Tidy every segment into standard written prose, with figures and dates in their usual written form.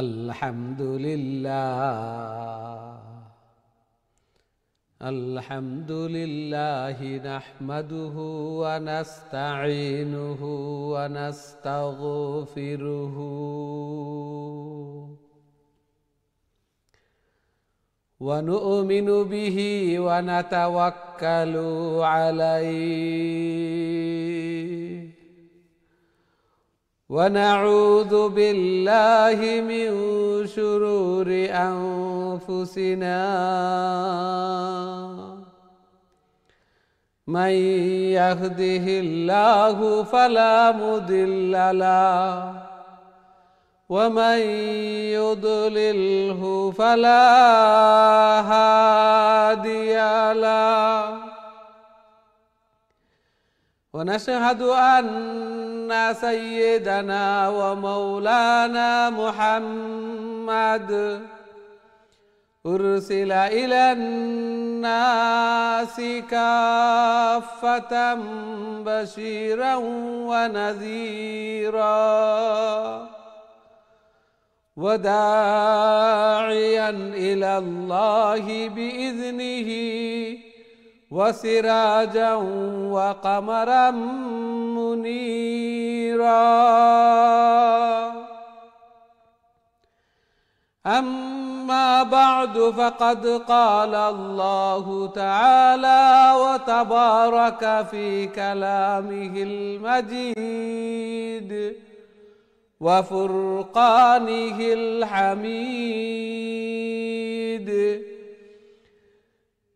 আলহামদুলিল্লাহ নাহমাদুহু ওয়া নাস্তাঈনুহু ওয়া নাস্তাগফিরুহু ওয়া নু'মিনু বিহি ওয়া নাতাওয়াক্কালু আলাইহি ونعوذ بالله من شرور أنفسنا من يهده الله فلا مضل له ومن يضلله فلا هادي له ونشهد أن سيدنا ومولانا محمد أرسل إلى الناس كافة بشيرا ونذيرا وداعيا إلى الله بإذنه وسراجا وقمرا منيرا أما بعد فقد قال الله تعالى وتبارك في كلامه المجيد وفرقانه الحميد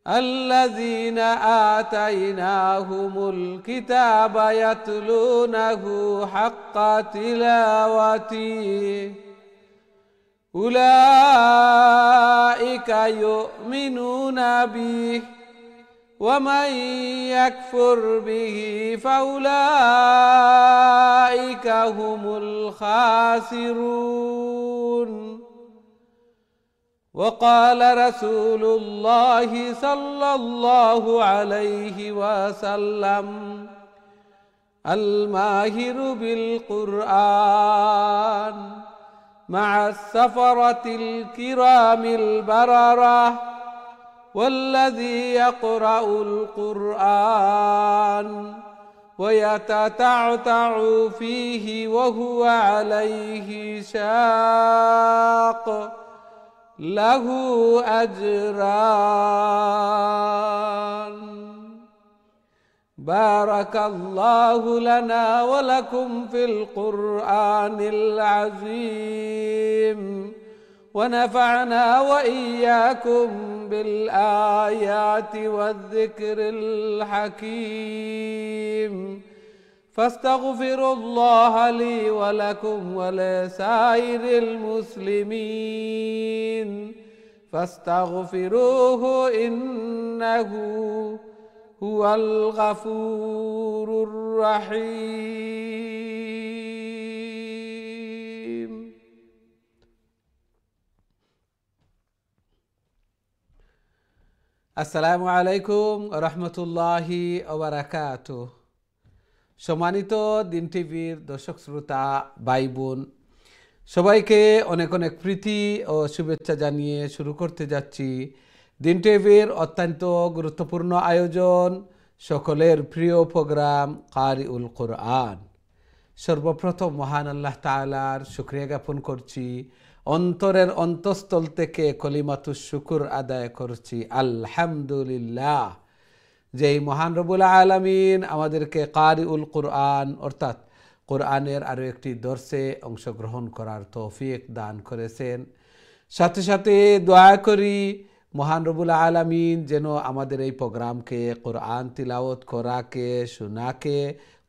الذين آتيناهم الكتاب يتلونه حق تلاوته أولئك يؤمنون به ومن يكفر به فأولئك هم الخاسرون وقال رسول الله صلى الله عليه وسلم الماهر بالقرآن مع السفرة الكرام البررة والذي يقرأ القرآن ويتتعتع فيه وهو عليه شاق له أجران بارك الله لنا ولكم في القرآن العظيم ونفعنا وإياكم بالآيات والذكر الحكيم فاستغفروا الله لي ولكم ولسائر المسلمين فاستغفروه إنه هو الغفور الرحيم السلام عليكم ورحمة الله وبركاته সম্মানিত দিন টিভির দর্শক শ্রোতা ভাই বোন সবাইকে অনেক অনেক প্রীতি ও শুভেচ্ছা জানিয়ে শুরু করতে যাচ্ছি দিন টিভির অত্যন্ত গুরুত্বপূর্ণ আয়োজন সকলের প্রিয় প্রোগ্রাম কারিউল কোরআন। সর্বপ্রথম মহান আল্লাহ তাআলার শুকরিয়া জ্ঞাপন করছি, অন্তরের অন্তঃস্থল থেকে কলিমাতুশ শুকর আদায় করছি আলহামদুলিল্লাহ, যেই মহান রব্বুল আলামিন আমাদেরকে কারিউল কোরআন অর্থাৎ কোরআনের আরও একটি দর্শে অংশগ্রহণ করার তৌফিক দান করেছেন। সাথে সাথে দোয়া করি মহান রব্বুল আলামিন যেন আমাদের এই প্রোগ্রামকে কোরআন তিলাওয়াত করাকে শোনাকে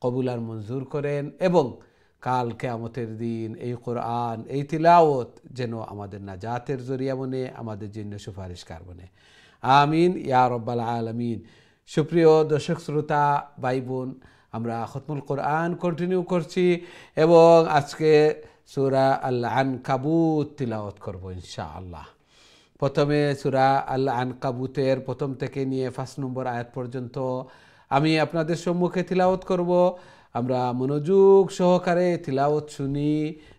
কবুল আর মঞ্জুর করেন এবং কাল কিয়ামতের দিন এই কোরআন এই তিলাওয়াত যেন আমাদের নাজাতের জরিয়া বনে, আমাদের জন্য সুপারিশকার বনে। আমিন ইয়া রাব্বাল আলামিন। সুপ্রিয় দর্শক শ্রোতা ভাই বোন, আমরা খতমুল কোরআন কন্টিনিউ করছি এবং আজকে সূরা আল আনকাবুত তিলাওয়াত করব ইনশাআল্লাহ। প্রথমে সূরা আল আনকাবুতের প্রথম থেকে নিয়ে 5 নম্বর আয়াত পর্যন্ত আমি আপনাদের সম্মুখে তিলাওয়াত করব। আমরা মনোযোগ সহকারে তিলাওয়াত শুনি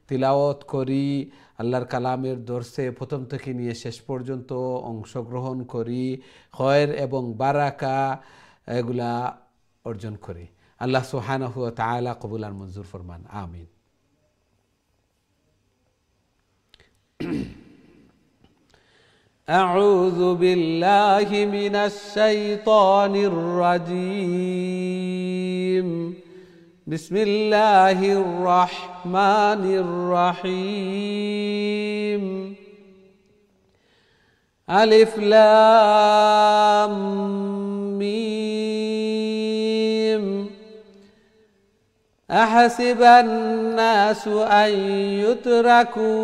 তিলাওয়াত করি, আল্লাহর কালামের দর্শে প্রথম থেকে নিয়ে শেষ পর্যন্ত অংশগ্রহণ করি, খয়ের এবং বারাকা এগুলা অর্জন করি। আল্লাহ সুবহানাহু ওয়া তাআলা কবুল আর মঞ্জুর ফরমান, আমিন। أعوذ بالله من الشيطان الرجيم. بسم الله الرحمن الرحيم. ألف لام ميم. أحسب الناس أن يتركوا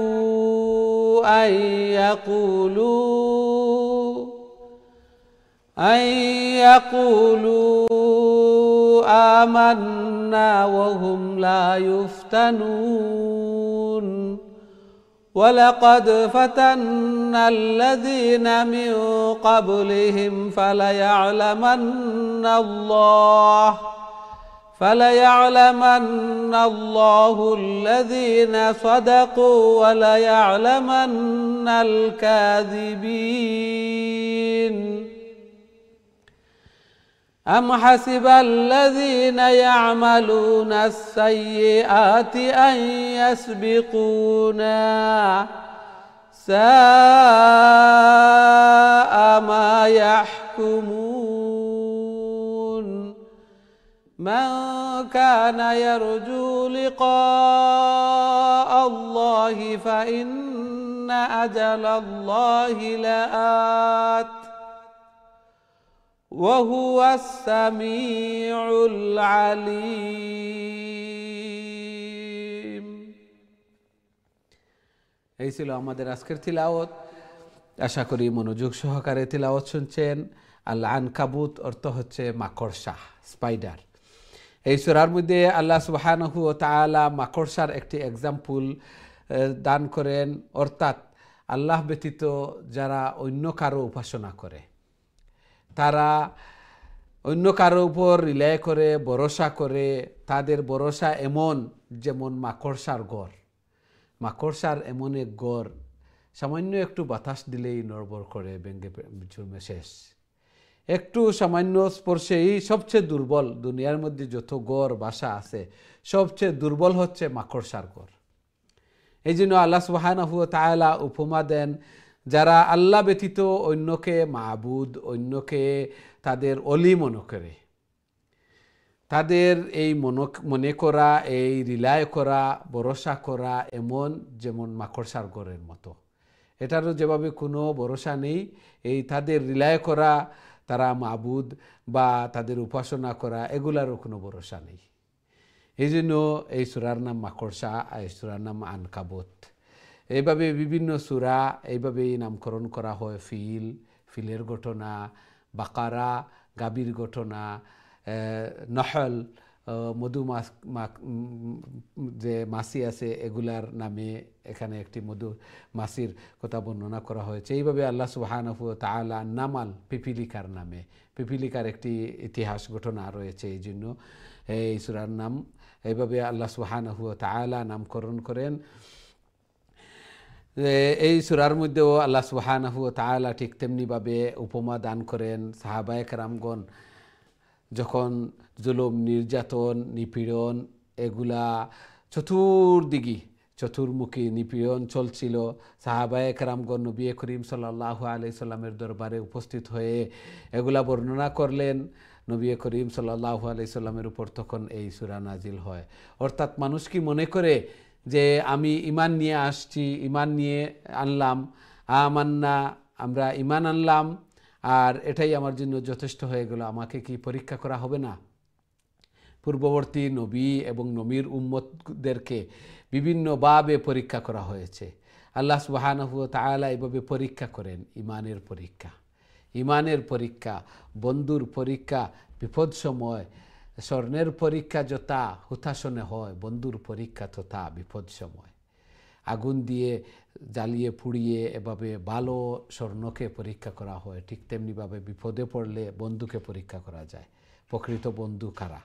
أن يقولوا آمنا وهم لا يفتنون. ولقد فتنا الذين من قبلهم فليعلمن الله الذين صدقوا وليعلمن الكاذبين. أم حسب الذين يعملون السيئات أن يسبقونا ساء ما يحكمون. من كان يرجو لقاء الله فإن أجل الله لآت وهو السميع العليم. এই ছিল আমাদের আজকের তিলাওয়াত। আশা করি মনোযোগ সহকারে তিলাওয়াত শুনছেন। আল আনকাবুত অর্থ হচ্ছে মাকড়সা, স্পাইডার। এই সূরার মধ্যে আল্লাহ সুবহানাহু ওয়া তাআলা মাকড়সার একটি এক্সাম্পল দান করেন, অর্থাৎ আল্লাহ ব্যতীত যারা অন্য কারো উপাসনা করে, তারা অন্য কারো উপর রিলাই করে, ভরসা করে, তাদের ভরসা এমন যেমন মাকড়সার গড়। মাকড়সার এমন এক গড়, সামান্য একটু বাতাস দিলেই নড়বড় করে, ভেঙে চুরমে শেষ। একটু সামান্য স্পর্শেই সবচেয়ে দুর্বল, দুনিয়ার মধ্যে যত গড় বাসা আছে সবচেয়ে দুর্বল হচ্ছে মাকড়সার গড়। এই জন্য আল্লাহ সুবহানাহু ওয়া তাআলা উপমা দেন, যারা আল্লাহ ব্যতীত অন্যকে মাবুদ, অন্যকে তাদের অলি মনে করে, তাদের এই মনে করা, এই রিলায় করা, ভরসা করা এমন যেমন মাকড়সার গড়ের মতো। এটারও যেভাবে কোনো ভরসা নেই, এই তাদের রিলায় করা, তারা মাবুদ বা তাদের উপাসনা করা, এগুলারও কোনো ভরসা নেই। এই জন্য এই সূরার নাম মাকড়সা, এই সূরার নাম আনকাবুত। এইভাবে বিভিন্ন সূরা এইভাবেই নামকরণ করা হয়। ফিলের ঘটনা, বাকারা গাভীর ঘটনা, নহল মধুমাছ যে মাছি আছে এগুলার নামে এখানে একটি মধু মাছির কথা বর্ণনা করা হয়েছে। এইভাবে আল্লাহ সুবহানাহু ওয়া তাআলা নামাল, পিপিলিকার নামে, পিপিলিকার একটি ইতিহাস ঘটনা রয়েছে। এই জন্য এই সূরার নাম এইভাবে আল্লাহ সুবহানাহু ওয়া তাআলা নামকরণ করেন। এই সূরার মধ্যেও আল্লাহ সুবহানাহু ওয়া তাআলা ঠিক তেমনিভাবে উপমা দান করেন। সাহাবায়ে কেরামগণ যখন জুলুম, নির্যাতন, নিপীড়ন এগুলা চতুর্মুখী নিপীড়ন চলছিল, সাহাবায়ে কেরামগণ নবী করিম সাল্লাল্লাহু আলাইহি সাল্লামের দরবারে উপস্থিত হয়ে এগুলা বর্ণনা করলেন। নবী করিম সাল্লাল্লাহু আলাইহি সাল্লামের উপর তখন এই সূরা নাজিল হয়। অর্থাৎ মানুষ কি মনে করে যে আমি ঈমান নিয়ে আসছি, ঈমান নিয়ে আনলাম, আমান্না, আমরা ঈমান আনলাম আর এটাই আমার জন্য যথেষ্ট হয়ে গেল, আমাকে কি পরীক্ষা করা হবে না? পূর্ববর্তী নবী এবং নবীর উম্মতদেরকে বিভিন্নভাবে পরীক্ষা করা হয়েছে। আল্লাহ সুবহানাহু ওয়া তাআলা এভাবে পরীক্ষা করেন। ঈমানের পরীক্ষা, বন্ধুর পরীক্ষা বিপদ সময়, স্বর্ণের পরীক্ষা যথা হুতাশনে হয়, বন্ধুর পরীক্ষা তথা বিপদ সময়। আগুন দিয়ে জ্বালিয়ে পুড়িয়ে এভাবে ভালো স্বর্ণকে পরীক্ষা করা হয়, ঠিক তেমনিভাবে বিপদে পড়লে বন্ধুকে পরীক্ষা করা যায়। প্রকৃত বন্ধু কারা?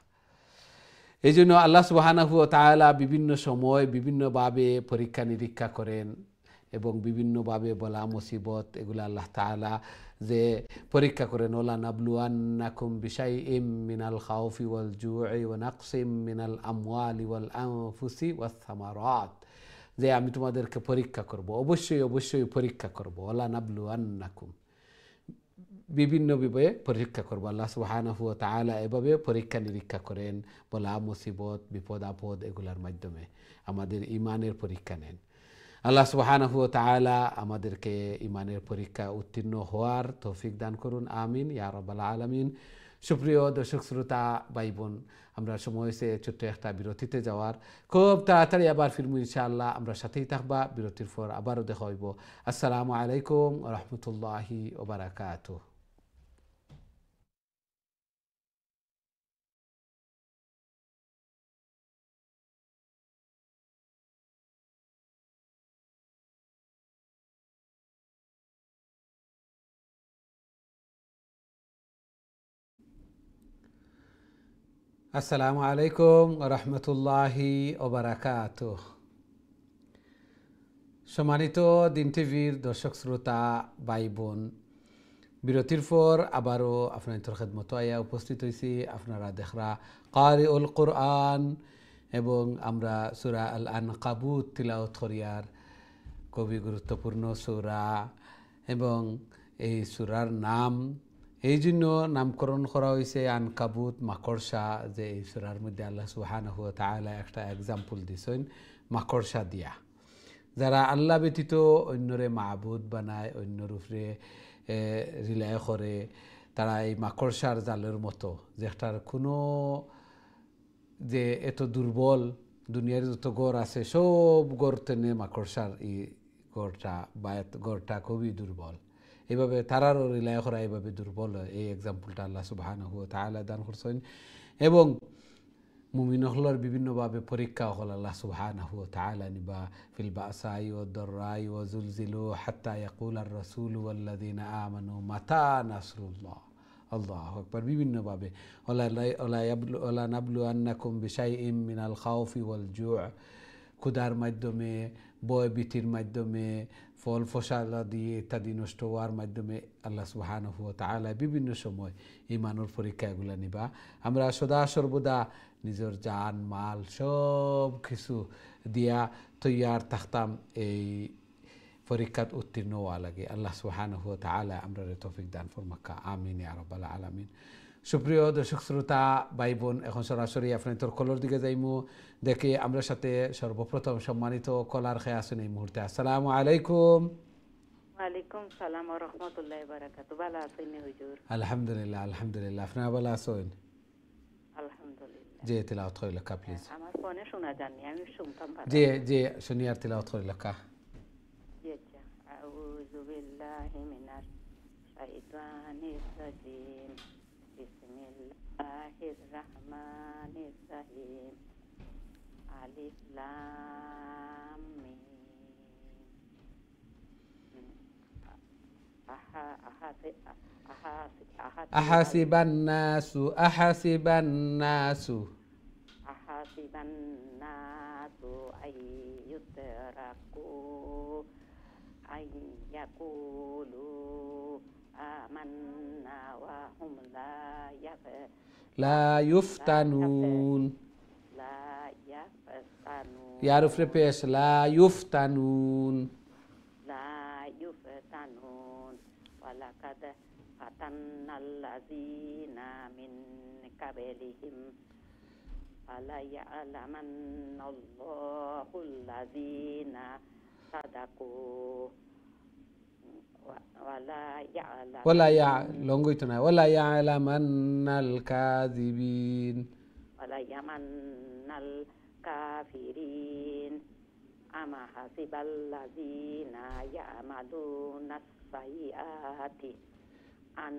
এই জন্য আল্লাহ সুবহানাহু ওয়া তাআলা বিভিন্ন সময় বিভিন্নভাবে পরীক্ষা নিরীক্ষা করেন এবং বিভিন্নভাবে বলা মুসিবত এগুলো আল্লাহ তাআলা যে পরীক্ষা করেন। ওলা নাবলুয়ান্নাকুম বিশাইইম মিনাল খাউফি ওয়াল জুই ওয়া নাকসিম মিনাল আমওয়ালি ওয়াল আনফুসি ওয়াস সামারাত, যে আমি তোমাদেরকে পরীক্ষা করব, অবশ্যই অবশ্যই পরীক্ষা করব। ওলা নাবলুয়ান্নাকুম, বিভিন্ন বিভাগে পরীক্ষা করবো। আল্লাহ সুবহানাহু ওয়া তাআলা এভাবে পরীক্ষা নিরীক্ষা করেন, বলা মুসিবত বিপদ আপদ এগুলার মাধ্যমে আমাদের ইমানের পরীক্ষা নেন। আল্লাহ সুবহানাহু ওয়া তাআলা আমাদেরকে ইমানের পরীক্ষা উত্তীর্ণ হওয়ার তৌফিক দান করুন, আমিন ইয়া রাব্বাল আলামিন। সুপ্রিয় দর্শক শ্রোতা ভাই বোন, আমরা সময় হয়েছে ছোট্ট একটা বিরতিতে যাওয়ার। খুব তাড়াতাড়ি আবার ফিরবো ইনশাআল্লাহ, আমরা সাথেই থাকবা। বিরতির পর আবারও দেখা হইব। আসসালামু আলাইকুম ওয়া রাহমাতুল্লাহি ওয়া বারাকাতুহু। আসসালামু আলাইকুম রহমতুল্লাহি ওবারাকাতুহ। সম্মানিত দিন টিভির দর্শক শ্রোতা ভাই বোন, বিরতির পর আবারও আপনাদের খেদমত আয়া উপস্থিত হয়েছি। আপনারা দেখরা কারিউল কোরআন এবং আমরা সূরা আল আনকাবুত তিলাওয়াত করিয়ার, খুবই গুরুত্বপূর্ণ সূরা এবং এই সূরার নাম এই জন্য নামকরণ করা হয়েছে আনকাবুত, মাকড়সা। যে এই সূরার মধ্যে আল্লাহ সুবহানাহু ওয়া তাআলা একটা এক্সাম্পল দিছেন মাকড়সা দিয়া। যারা আল্লাহ ব্যতীত অন্যরে মাবুদ বানায়, অন্যর উপরে রিলায় করে, তারা এই মাকড়সার জালের মতো, যেটার কোনো যে এত দুর্বল, দুনিয়ার যত গড় আছে সব গড় তেনে মাকড়সার গড়টা বা গড়টা খুবই দুর্বল। এইভাবে তারারও রিলায় করা এইভাবে দুর্বল হয়। এই এক্সাম্পলটা আল্লাহ সুবহানাহু ওয়া তাআলা দান করছেন। এবং মুমিন হলর বিভিন্নভাবে পরীক্ষা হল আল্লাহ সুবহানাহু ওয়া তাআলা নিবা ফিল বাসাই ওয়াদ দাররাই ওয়া যুলজিলু হাত্তা ইয়াকুলার রাসূলু ওয়াল্লাযিনা আমানু মাতা নাসরুল্লাহ। আল্লাহু আকবার। বিভিন্নভাবে ওলা নাবলুয়ান্নাকুম বিশাইইম মিনাল খাউফি ওয়াল জু', ক্ষুধার মাধ্যমে, বয় ভীতির মাধ্যমে, ফল ফসলাদি ইত্যাদি নষ্ট হওয়ার মাধ্যমে আল্লাহ সুবহানাহু ওয়া তাআলা বিভিন্ন সময় ঈমানের পরীক্ষা এগুলা নিবা। আমরা সদা সর্বদা নিজের জান মাল সব কিছু দিয়া তৈয়ার থাকতাম এই পরীক্ষাত উত্তীর্ণ হওয়া লাগে। আল্লাহ সুবহানাহু ওয়া তাআলা আমরা তৌফিক দান ফরমাক্কা, আমিন ইয়া রাব্বাল আলামিন। সুপ্রিয় দর্শক শ্রোতা ভাই বোন, এখন সরাসরি আপনাদের কলর দিকে যাইমু। দেখে আমরা সাথে সর্বপ্রথম সম্মানিত কলার খেয়ে আসুন এই মুহূর্তে। আসসালামু আলাইকুম। ওয়ালাইকুম সালাম ওয়া রাহমাতুল্লাহি ওয়া বারাকাতুহু। ভালো আছেন হুজুর? আলহামদুলিল্লাহ আলহামদুলিল্লাহ। আপনারা ভালো আছেন? আলহামদুলিল্লাহ। জি, তিলাওয়াত করে লেখা প্লিজ। আমার ফোনে শোনা যায়নি, আমি শুনতাম ভালো। জি জি, শুনিয়ার তিলাওয়াত করে লেখা। জি আচ্ছা। আউযু বিল্লাহি মিনাশ শাইতানির রাজিম। বিসমিল্লাহির রাহমানির রাহিম। আলিফ লাম মিম। আহাসিবান নাসু আহাসিবান নাসু আইয়ুতরাকু আইয়াকুলু আমান্না ওয়া হুম লা ইউফতানুন। লা ইয়াফতানুন। ইয়ার উপরে পেশ, লা ইউফতানুন। লা ইউফতানুন। ওয়ালাকাদ ফাতান্নাল্লাযীনা মিন কাবলিহিম ফালায়ালামান্নাল্লাহুল্লাযীনা সাদাকু ওয়ালা লঙ্গইতো না, ওয়ালা ইয়ালামান্নাল কাযিবিন। ওয়ালায়ামান্নাল কাফিরিন আমা হাসিবাল্লাযীনা ইয়ামালুনাস সাইয়্যাতি আন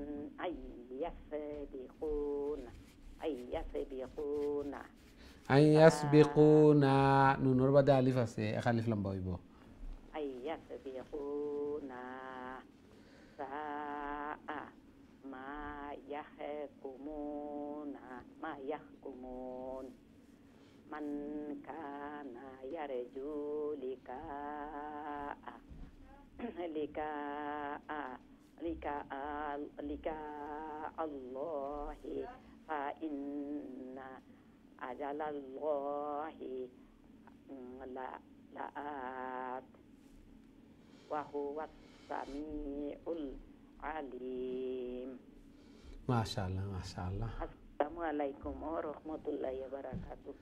আইয়াসবিকুনা। নুনের বাদে আলিফ আছে, এক আলিফ লম্বা হইব। আইয়াসবিকুনা সাআ মা ইয়াহকুমুন। من كان يرجو لقاء لقاء لقاء الله فإن أجل الله لآت وهو السميع العليم. ما شاء الله ما شاء الله. السلام عليكم ورحمة الله وبركاته.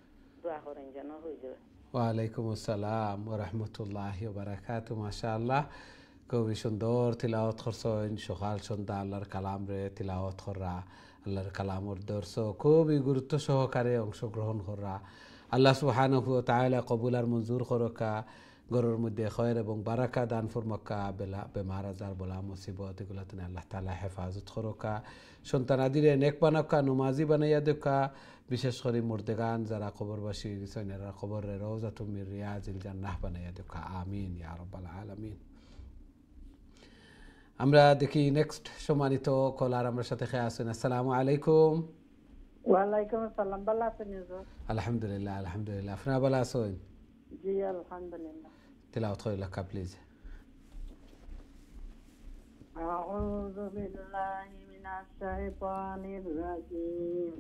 دعاء رنجنا حضور. ওয়ালাইকুম আসসালাম ওয়া রাহমাতুল্লাহি ওয়া বারাকাতু। মাশাআল্লাহ, খুবই সুন্দর তিলাওয়াত করছেন। সকাল সন্ধ্যা আল্লাহর কালাম রে তিলাওয়াত করা, আল্লাহর কালামর দর্শ খুবই গুরুত্ব সহকারে অংশগ্রহণ করা। আল্লাহ সুবহানাহু ওয়া তাআলা কবুল আর মঞ্জুর করকা, ঘরের মধ্যে খয়ের এবং বারাকা দান ফরমাকা, বেমার আজার বলা মুসিবত এগুলো তুমি আল্লাহ তাআলা হেফাজত করকা, সন্তানাদিরে নেক বানাকা, নমাজি বানাইয়া দেখা। বিশেষ করে মুর্দেগান যারা কবরবাসী সৈন্যরা কবরে রওজাতুম মির রিয়াজিল জান্নাহ বানাইয়া দেখা। আমিন ইয়া রাব্বাল আলামিন। আমরা দেখি নেক্সট সম্মানিত কলার আমার সাথে খেয়ে আসেন। আসসালামু আলাইকুম। ওয়ালাইকুম আসসালাম। ভালো আছেন হুজুর? আলহামদুলিল্লাহ আলহামদুলিল্লাহ। আপনারা ভালো আছেন? জি আলহামদুলিল্লাহ। তিলাওয়াত করে লেখা প্লিজ। আউযু বিল্লাহি মিনাশ শাইতানির রাজিম।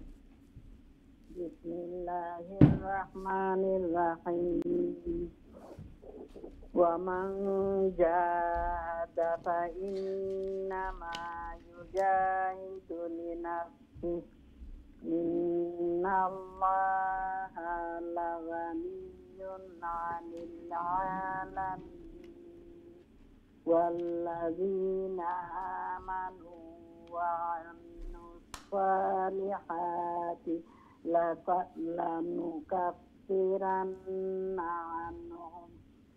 বিসমিল্লাহির রাহমানির রাহিম। ওয়া মান জাহাদা ফাইন্নামা ইউজাহিদু লিনাফসিহি ইন্নাল্লাহা লাগানিyyun 'anil 'alamin ওয়াল্লাযীনা আমানু ওয়া 'আমিলুস সালিহাতি লানুকাফিরান্না 'anhum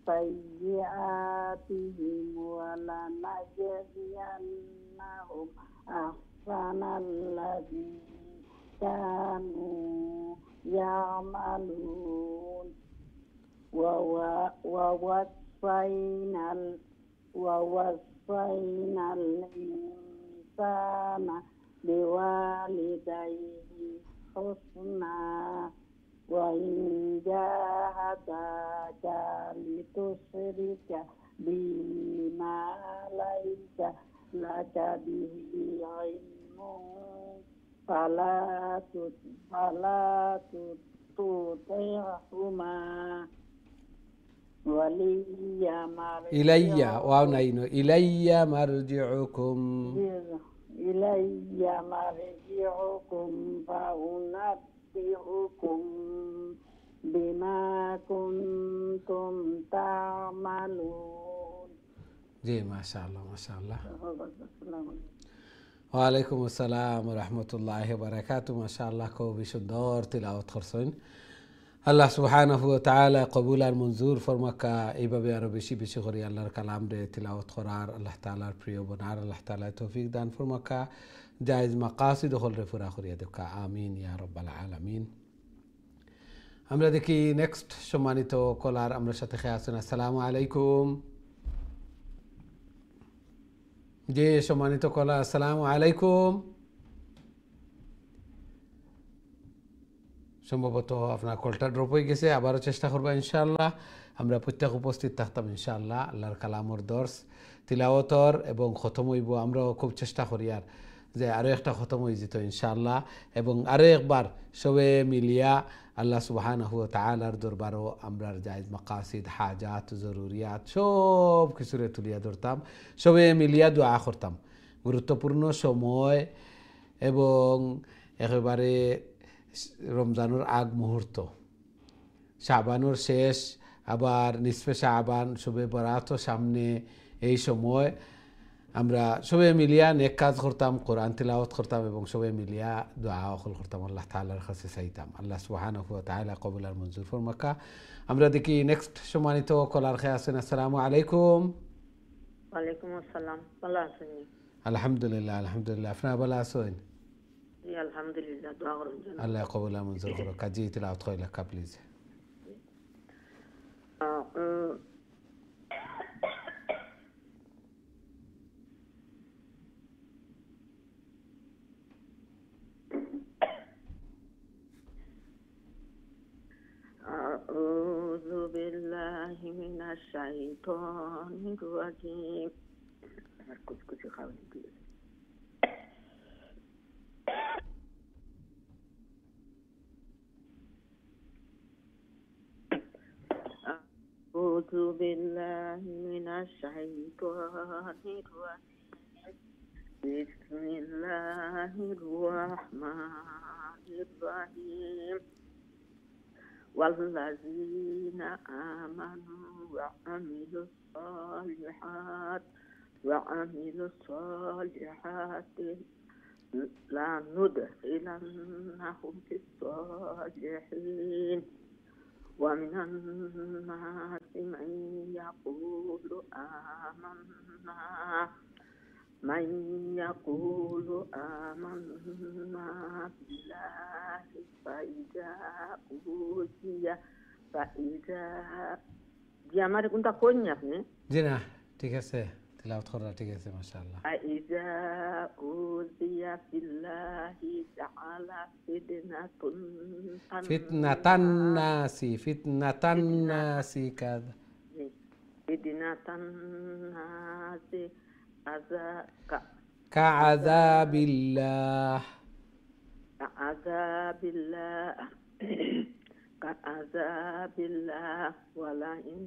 sayyi'atihim wa lanajziyannahum ahsanalladzi kanu ya'malun ووصينا الإنسان بوالديه حسنا وإن جاهداك لتشرك بما ليس لك به علم فلا تطعهما Ilaiah wow নাইনো Ilaiah মারজিউকুম Ilaiah মারজিউকুম ফাউনাব্বিউকুম বিমা কুনতুম তা'মালুন। জি মাশাআল্লাহ মাশাআল্লাহ। ওয়ালাইকুম আসসালাম ওয়া রাহমাতুল্লাহি ওয়া বারাকাতুহু। মাশাআল্লাহ, খুবই সুন্দর তিলাওয়াত করছেন। আল্লাহ সুবহানাহু ওয়া তাআলা কবুল আর মঞ্জুর ফরমাকা। এইভাবে আরো বেশি বেশি করে আল্লাহর কালাম রে তিলাওয়াত করার, আল্লাহ তাআলার প্রিয় বনার আল্লাহ তাআলা তৌফিক দান ফরমাকা। জায়েজ মাকাসিদ হল রে পুরা করিয়া দেখা। আমিন ইয়া রাব্বাল আলামিন। আমরা দেখি নেক্সট সম্মানিত কলার আমরা সাথে খেয়ে আছেন। আসসালামু আলাইকুম। জি সম্মানিত কলার, আসসালামু আলাইকুম। সম্ভবত আপনার কলটা ড্রপ হয়ে গেছে, আবারও চেষ্টা করবো ইনশাআল্লাহ। আমরা প্রত্যেক উপস্থিত থাকতাম ইনশাআল্লাহ আল্লাহর কালামর দর্স তিলাওয়াতর এবং খতম হইব। আমরাও খুব চেষ্টা করি আর যে আরও একটা খতম হয়ে যেত ইনশাআল্লাহ, এবং আরও একবার সবে মিলিয়া আল্লাহ সুবহানাহু ওয়া তাআলার দরবারও আমরার জায়েজ মাকাসিদ হাজাত জরুরিয়াত সব কিছুরে তুলিয়া ধরতাম, সবে মিলিয়া দোয়া করতাম। গুরুত্বপূর্ণ সময় এবং একেবারে রমজানের আগ মুহূর্ত, শাবানুর শেষ, আবার নিসফে শাবান, শবে বরাতও সামনে। এই সময় আমরা সবে মিলিয়া নেক কাজ করতাম, কোরআন তিলাওয়াত করতাম এবং সবে মিলিয়া দোয়া ওয়াকল করতাম, আল্লাহ তাআলার কাছে চাইতাম। আল্লাহ সুবহানাহু ওয়া তাআলা কবুল আর মঞ্জুর ফরমাকা। আমরা দেখি নেক্সট সম্মানিত কলার খেয়ে আছেন। আসসালামু আলাইকুম। ওয়ালাইকুম আসসালাম। ভালো আছেন? আলহামদুলিল্লাহ আলহামদুলিল্লাহ। আপনারা ভালো আছেন? জি আলহামদুলিল্লাহ। দোয়া করুন যেন আল্লাহ কবুল আর মঞ্জুর করুক। জি তিলাওয়াত করে লেখা প্লিজ। الشيطان الرجيم. أعوذ بالله من الشيطان الرجيم. بسم الله الرحمن الرحيم. والذين آمنوا وعملوا الصالحات لا ندخلنهم في الصالحين. ومن الناس من يقول آمنا بالله فإذا جامعة كنت كونيا جينا تيكسي تلاوت خورا تيكسي ما شاء الله. فإذا أوذي في الله جعل فتنة الناس كذا فتنة الناس كعذاب الله ولئن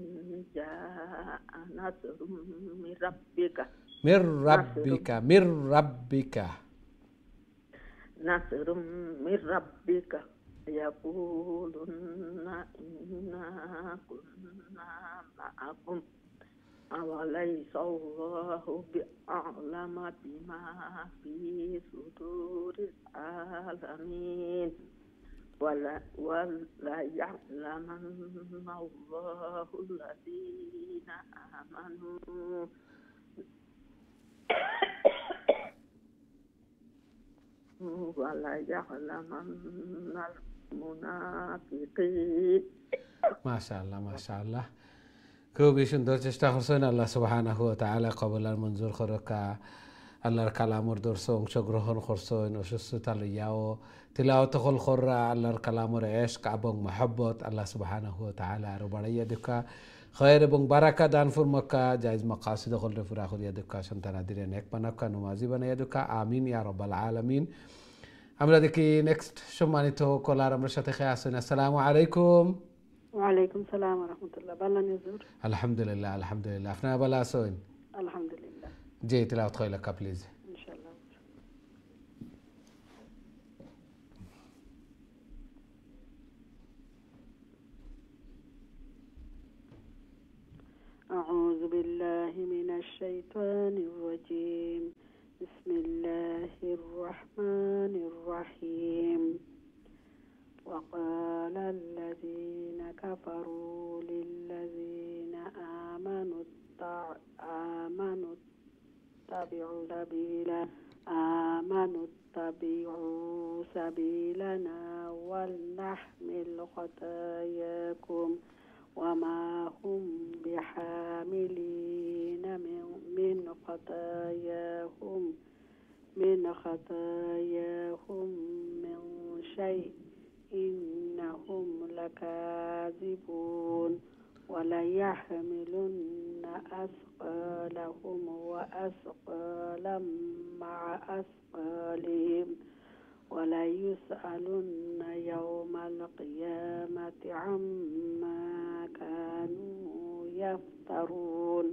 جاء نصر من ربك يقولن إنا كنا معكم أوليس الله بأعلم بما في صدور العالمين وليعلمن الله الذين آمنوا وليعلمن المنافقين. ما شاء الله ما شاء الله. খুবই সুন্দর চেষ্টা করছেন। আল্লাহ সুবহানাহু ওয়া তাআলা কবুলার মঞ্জুর করুকা। আল্লাহর কালামর দর্শে অংশগ্রহণ করছেন, অসুস্থতা লইয়াও তিলাওয়াত হল কররা আল্লাহর কালামর ইশক এবং মহব্বত আল্লাহ সুবহানাহু ওয়া তাআলা আরো বাড়াইয়া দেখা খৈর এবং বারাকা দান ফরমাকা, জায়েজ মাকাসিদ হলরে পুরা করিয়া দেখা, সন্তানাদিরে নেক বানাকা, নমাজি বানাইয়া দেখা। আমিন ইয়া রাব্বাল আলামিন। আমরা দেখি নেক্সট সম্মানিত কলার আমার সাথে খেয়ে আসেন। আসসালামু আলাইকুম। ওয়ালাইকুম সালাম ওয়া রাহমাতুল্লাহ। ভালো নজর? আলহামদুলিল্লাহ আলহামদুলিল্লাহ। আপনারা ভালো আছেন? আলহামদুলিল্লাহ। জি তিলাওয়াত কইলা প্লিজ। ইনশাআল্লাহ। أعوذ بالله من الشيطان الرجيم. بسم الله الرحمن الرحيم. وقال الذين كفروا للذين آمنوا اتبعوا سبيلنا ولنحمل خطاياكم وما هم بحاملين من خطاياهم من شيء إنهم لكاذبون. وليحملن أثقالهم وأثقالا مع أثقالهم وليسألن يوم القيامة عما كانوا يفترون.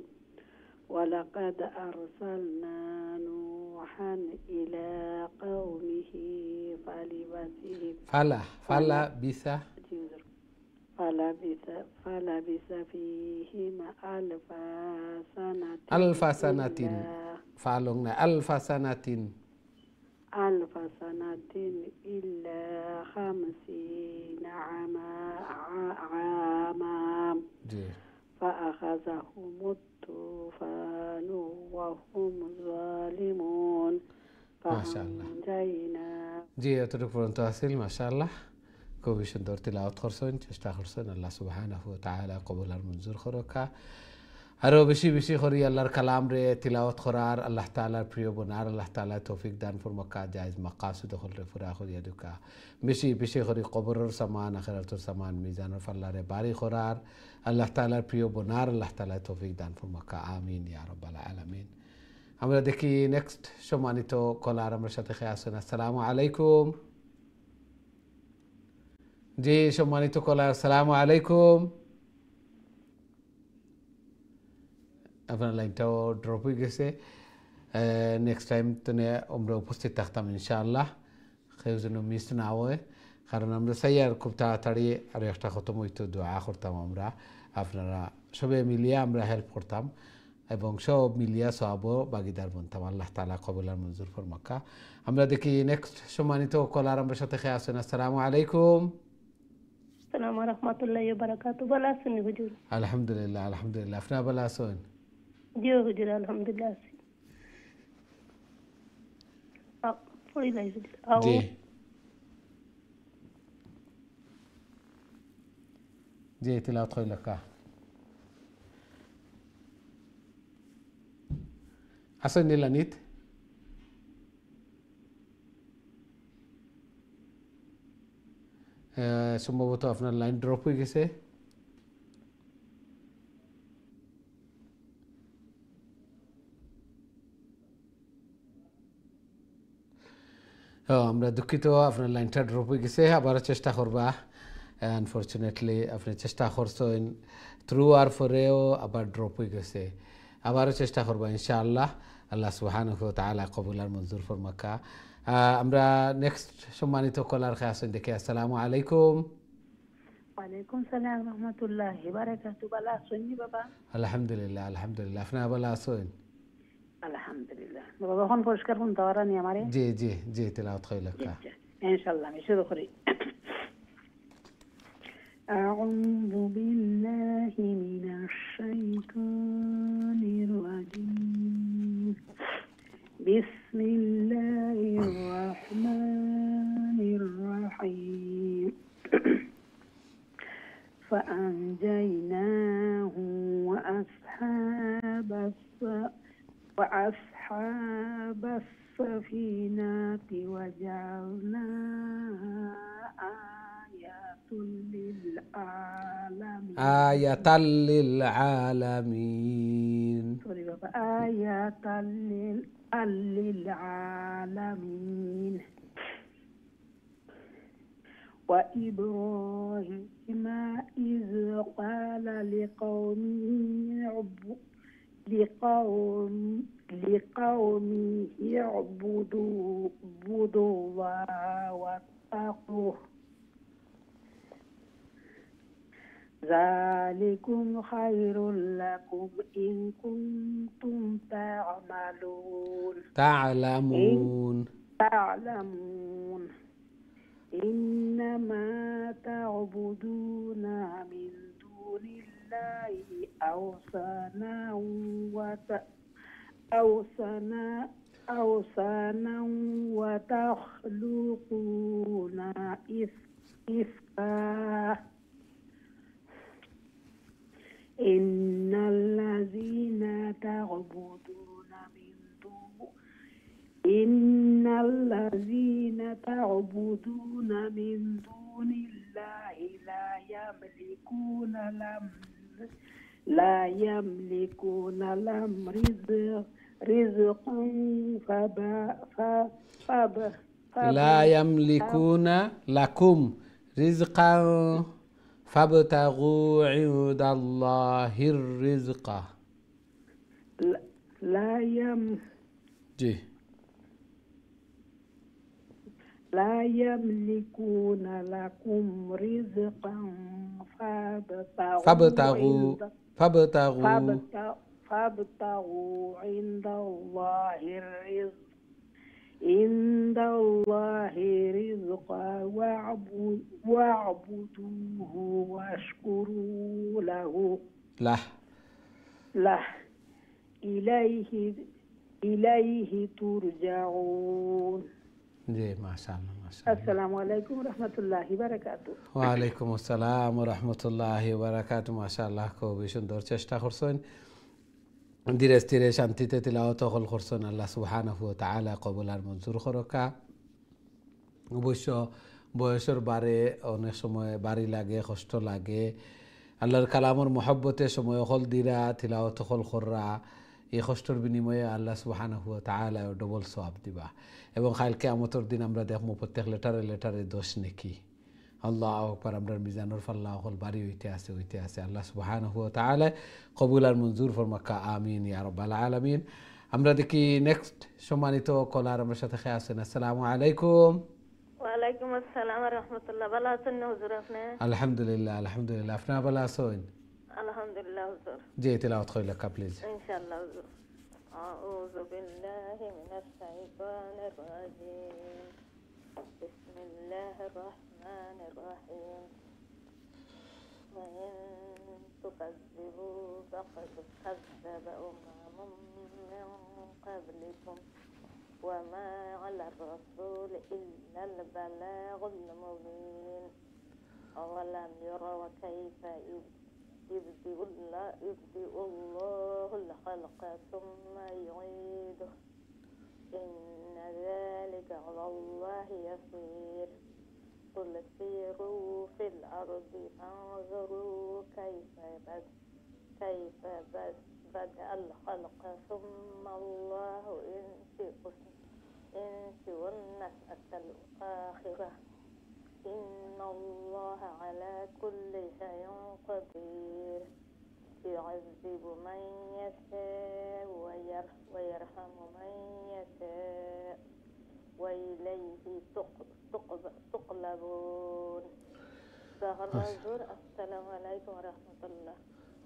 ولقد أرسلنا نوحا إلى قومه فلبث فيهم ألف سنة إلا 50 عاما فأخذهم الطوفان وهم ظالمون فأنجينا। জি এতটুকু পর্যন্ত আসিল। মাশাআল্লাহ খুবই সুন্দর তিলাওয়াত করছেন, চেষ্টা করছেন। আল্লাহ সুবহানাহু ওয়া তাআলা কবুল আর মঞ্জুর করুকা। আরও বেশি বেশি করে আল্লাহর কালাম রে তিলাওয়াত করার আল্লাহ তাআলার প্রিয় বনার আল্লাহ তাআলা তৌফিক দান ফরমাকা জায়েজ মাকাসিদ হল রে পুরা করিয়া দুকা বেশি বেশি করে কবরের সামান আখিরাতের সামান মিজানের ফাল্লারে বাড়ি করার আল্লাহ তাআলার প্রিয় বনার আল্লাহ তাআলা তৌফিক দান ফরমাকা আমিন ইয়া রাব্বাল আলামিন। আমরা দেখি নেক্সট সম্মানিত কলার আমার সাথে খেয়ে আসেন। আসসালামু আলাইকুম। জি সম্মানিত কলার, আসসালামু আলাইকুম। আপনার লাইনটাও ড্রপ হয়ে গেছে। নেক্সট টাইম তো আমরা উপস্থিত থাকতাম ইনশাআল্লাহ, কেউ যেন মিস না হয়, কারণ আমরা চাই আর খুব তাড়াতাড়ি আর একটা খতম হইতো দোয়া করতাম আমরা, আপনারা সবে মিলিয়ে আমরা হেল্প করতাম এবং সব মিলিয়া সবও বাগিদার বনতাম। আল্লাহ তাআলা কবুল আর মঞ্জুর ফরমাকা। আমরা দেখি নেক্সট সম্মানিত কলার আমরা সাথে খেয়ে আসেন। আসসালামু আলাইকুম। আসসালামু রাহমাতুল্লাহি ওয়া বারাকাতুহু। ভালো আছেন হুজুর? আলহামদুলিল্লাহ আলহামদুলিল্লাহ। আপনারা ভালো আছেন? জি হুজুর, আলহামদুলিল্লাহ আছি। পড়ি নাই হুজুর। জি জি তিলাওয়াত কইলাকা আসেন নীলানিত। সম্ভবত আপনার লাইন ড্রপ হয়ে গেছে। আমরা দুঃখিত, আপনার লাইনটা ড্রপ হয়ে গেছে, আবারও চেষ্টা করবা। আনফর্চুনেটলি আপনি চেষ্টা করছেন থ্রু আর পরেও আবার ড্রপ হয়ে গেছে, আবারও চেষ্টা করবা ইনশাআল্লাহ। আল্লাহ সুবহানাহু ওয়া তাআলা কবুল আর মঞ্জুর ফরমাকা। আমরা নেক্সট সম্মানিত কলার খেয়ে আসেন দেখি। আসসালামু আলাইকুম। ওয়ালাইকুম সালাম রহমতুল্লাহি বারাকাতু। ভালো আছেন বাবা? আলহামদুলিল্লাহ আলহামদুলিল্লাহ। আপনারা ভালো আছেন? আলহামদুলিল্লাহ। বাবা এখন পরিষ্কার কোন তাওয়ারা নি আমারে? জি জি জি তেলাওয়াত কইলাকা ইনশাআল্লাহ আমি শুরু করি। أعوذ بالله من الشيطان الرجيم. بسم الله الرحمن الرحيم. فأنجيناه وأصحاب السفينة وجعلناها آية للعالمين. آية للعالمين. وإبراهيم إذ قال لقومه اعبدوا الله واتقوه ذلكم خير لكم إن كنتم تعلمون. إنما تعبدون من دون الله أوثانا وتخلقون إفكا. إن الذين تعبدون من دون الله لا يملكون لهم رزقا لا يملكون لكم رزقا فابتغوا عند الله الرزق. لا يملكون لكم رزقا فابتغوا عند الله الرزق. عند الله رزقا واعبدوه واشكروا له إليه ترجعون. জি মাশাআল্লাহ মাশাআল্লাহ। আসসালামু আলাইকুম রহমতুল্লাহি বারাকাতুহু। ওয়ালাইকুম আসসালাম রহমতুল্লাহি বারাকাতুহু। মাশাআল্লাহ, খুবই সুন্দর চেষ্টা করছেন ধীরে স্থিরে শান্তিতে তিলাওয়াত হল করছেন আল্লাহ সুবহানাহু ওয়া তাআলা কবুল আর মঞ্জুর করকা। অবশ্য বয়সের বারে অনেক সময় বাড়ি লাগে, কষ্ট লাগে। আল্লাহর কালামর মহব্বতে সময় হল দিরা তিলাওয়াত হল কররা, এই কষ্টর বিনিময়ে আল্লাহ সুবহানাহু ওয়া তাআলা ডবল সওয়াব দিবা। এবং কাল কিয়ামতের দিন আমরা দেখবো প্রত্যেক লেটারে দোষ নেকি। আল্লাহ আকবার, আমরা মিজানুর ফাল্লাহ হল বাড়ি হইতে আছে। আল্লাহ সুবহানাহু ওয়া তাআলা কবুল আর মঞ্জুর ফরমাক্কা, আমিন ইয়া রাব্বাল আলামিন। আমরা দেখি নেক্সট সম্মানিত কলার আমার সাথে খেয়ে আছেন। আসসালামু আলাইকুম। ওয়ালাইকুম আসসালাম ওয়া রাহমাতুল্লাহ। ভালো আছেন না হুজুর আপনি? আলহামদুলিল্লাহ, আপনারা ভালো আছেন? আলহামদুলিল্লাহ হুজুর। জি, তিলাওয়াত কইলা প্লিজ। ইনশাআল্লাহ হুজুর। আউযু বিল্লাহি মিনাশ শাইতানির রাজীম। বিসমিল্লাহির রাহমানির রাহিম। وإن تكذبوا فقد كذب أمم من قبلكم وما على الرسول إلا البلاغ المبين أولم يروا كيف يبدئ الله الخلق ثم يعيده إن ذلك على الله يسير قل سيروا في الأرض فانظروا كيف بدأ الخلق ثم الله ينشئ النشأة الآخرة إن الله على كل شيء قدير يعذب من يشاء ويرحم من يشاء وإليه تقلبون. السلام عليكم ورحمة الله.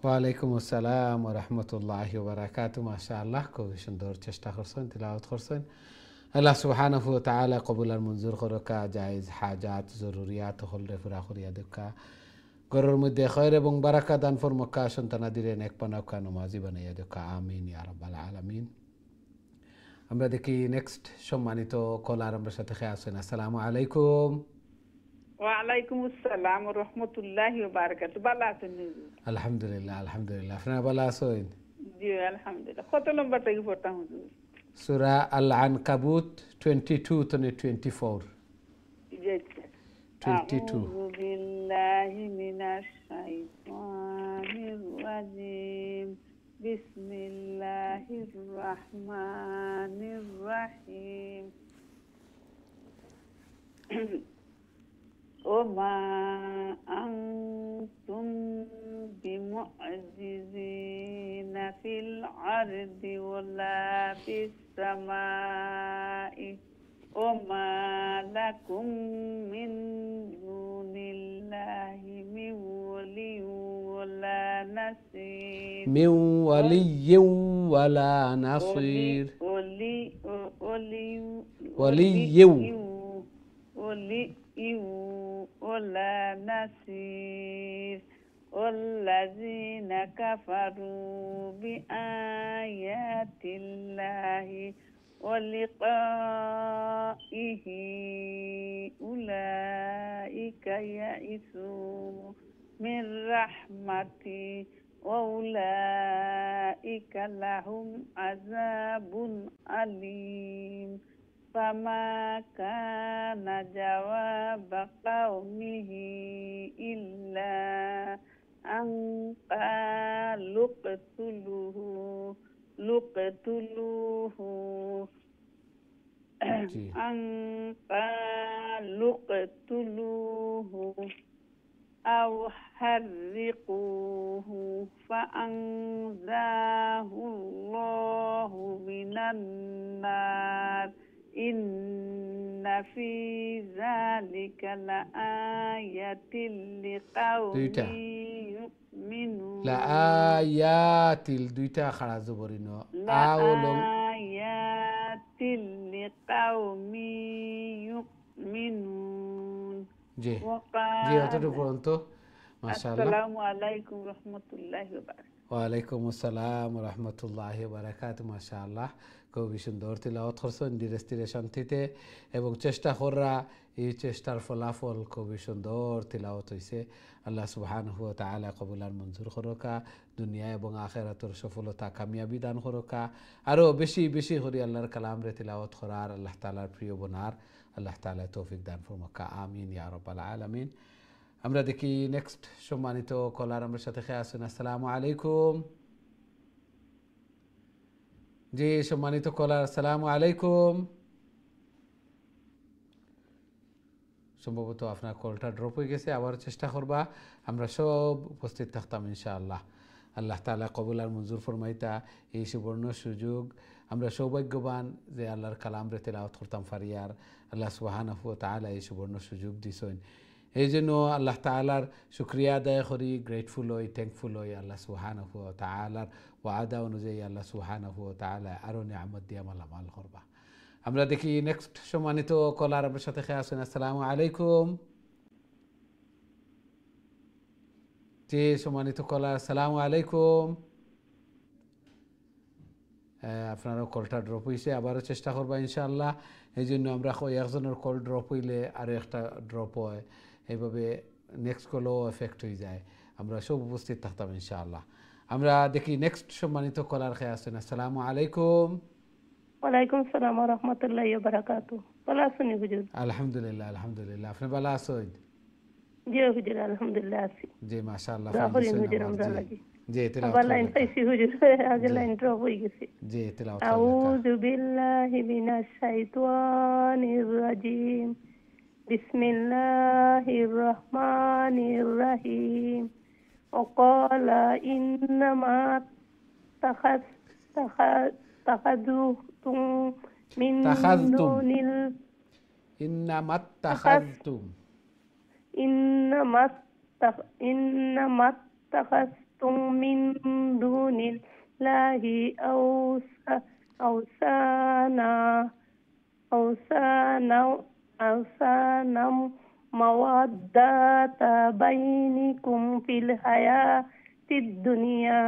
ওয়ালাইকুম আসসালাম ওয়া রাহমাতুল্লাহি ওয়া বারাকাতুহু। মাশাআল্লাহ, খুব সুন্দর চেষ্টা করছেন, তিলাওয়াত করছেন। আল্লাহ সুবহানাহু ওয়া তাআলা কবুল আর মঞ্জুর করকা। জায়েজ হাজাত জরুরিয়াত হলরে পুরা করিয়া দেখা, ঘরের মধ্যে খৈর এবং বারাকা দান ফরমাক্কা, সন্তানাদিরে নেক বানাওকা, নমাজি বানাইয়া দেখা, আমিন ইয়া রাব্বাল আলামিন। আমরা দেখি নেক্সট সম্মানিত কলার আমার সাথে খেয়ে আছেন। আসসালামু আলাইকুম। ওয়ালাইকুম আসসালাম ওয়া রাহমাতুল্লাহি ওয়া বারাকাতুহু। ভালো আছেন? আলহামদুলিল্লাহ, আপনারা ভালো আছেন? জি আলহামদুলিল্লাহ। কত নম্বর থেকে পড়তাম হুজুর? সূরা আল আনকাবুত 22 থেকে 24। জি আচ্ছা। 22। আউযু বিল্লাহি মিনাশ শাইতানির রাজীম। বিসমিল্লাহির রাহমানির রাহিম। وما أنتم بمعجزين في الأرض ولا في السماء وما لكم من دون الله من ولي ولا نصير. من ولي ولا نصير. ولي ولا نصير. والذين كفروا بآيات الله ولقائه أولئك يئسوا من رحمتي وأولئك لهم عذاب أليم. فما كان جواب قومه إلا أن قالوا اقتلوه أو حرقوه فأنزاه الله من النار. إن في ذلك لآية لقوم يؤمنون. لآيات দুইটা খাড়া জবরিনো لآيات لقوم يؤمنون. জি, অতটুকু পর্যন্ত। মাশাআল্লাহ। আসসালামু আলাইকুম রাহমাতুল্লাহি ওয়া বারাকাতুহু। ওয়ালাইকুম আসসালাম রহমতুল্লাহ বারাকাত। মাশাআল্লাহ, খুবই সুন্দর তিলাওয়াত করছেন ধীরে স্থিরে শান্তিতে, এবং চেষ্টা করা এই চেষ্টার ফলাফল খুবই সুন্দর তিলাওয়াত হয়েছে। আল্লাহ সুবহানাহু ওয়া তাআলা কবুল আর মঞ্জুর করকা, দুনিয়া এবং আখিরাতের সফলতা কামিয়াবি দান করকা। আরও বেশি বেশি করে আল্লাহর কালাম রে তিলাওয়াত করার, আল্লাহ তাআলার প্রিয় বনার আল্লাহ তাআলা তৌফিক দান ফরমাকা, আমিন ইয়া রাব্বাল আলামিন। আমরা দেখি নেক্সট সম্মানিত কলার আমার সাথে খেয়ে আসুন। আসসালামু আলাইকুম। জি সম্মানিত কলার, আসসালামু আলাইকুম। সম্ভবত আপনার কলটা ড্রপ হয়ে গেছে, আবার চেষ্টা করবা। আমরা সব উপস্থিত থাকতাম ইনশাআল্লাহ। আল্লাহ তাআলা কবুল আর মঞ্জুর ফরমাইতা এই সুবর্ণ সুযোগ। আমরা সৌভাগ্যবান যে আল্লাহর কালাম রে তেলাওয়াত করতাম ফারিয়ার। আল্লাহ সুবহানাহু ওয়া তাআলা এই সুবর্ণ সুযোগ দিছেন। এই জন্য আল্লাহ তাআলার শুকরিয়া আদায় করি, গ্রেটফুল হই, থ্যাঙ্কফুল হই। আল্লাহ সুবহানাহু ওয়া তাআলার ওয়াদা অনুযায়ী আল্লাহ সুবহানাহু ওয়া তাআলা আরও নিয়ামত দিয়ে মালামাল করবা। আমরা দেখি নেক্সট সম্মানিত কলার আমার সাথে খেয়ে আসেন। আসসালামু আলাইকুম। জি সম্মানিত কলার, আসসালামু আলাইকুম। আপনারও কলটা ড্রপ হয়েছে, আবারও চেষ্টা করবা ইনশাআল্লাহ। এই জন্য আমরা একজনের কল ড্রপ হইলে আরও একটা ড্রপ হয়, এইভাবে নেক্সট কলও এফেক্ট হয়ে যায়। আমরা সব উপস্থিত থাকতাম ইনশাআল্লাহ। আমরা দেখি নেক্সট সম্মানিত কলার খেয়ে আসেন। আসসালামু আলাইকুম। ওয়ালাইকুম আসসালাম ওয়া রাহমাতুল্লাহি ওয়া বারাকাতুহু। ভালো আছেন হুজুর? আলহামদুলিল্লাহ আলহামদুলিল্লাহ, আপনি ভালো আছেন? জি হুজুর, আলহামদুলিল্লাহ আছি। জি মাশাআল্লাহ, দোয়া করেন হুজুর আমরা লাগি। জি আবার লাইন পাইছি হুজুর, আগে লাইন ড্রপ হয়ে গেছে। জি তেলাওয়াত আউযু বিল্লাহি মিনাশ শাইতানির রাজিম। বিসমিল্লাহির রহমানির রহিম। وقال إنما اتخذتم من دون إنما اتخذتم إنما اتخذتم من دون الله أوثانا مودة بينكم في الحياة الدنيا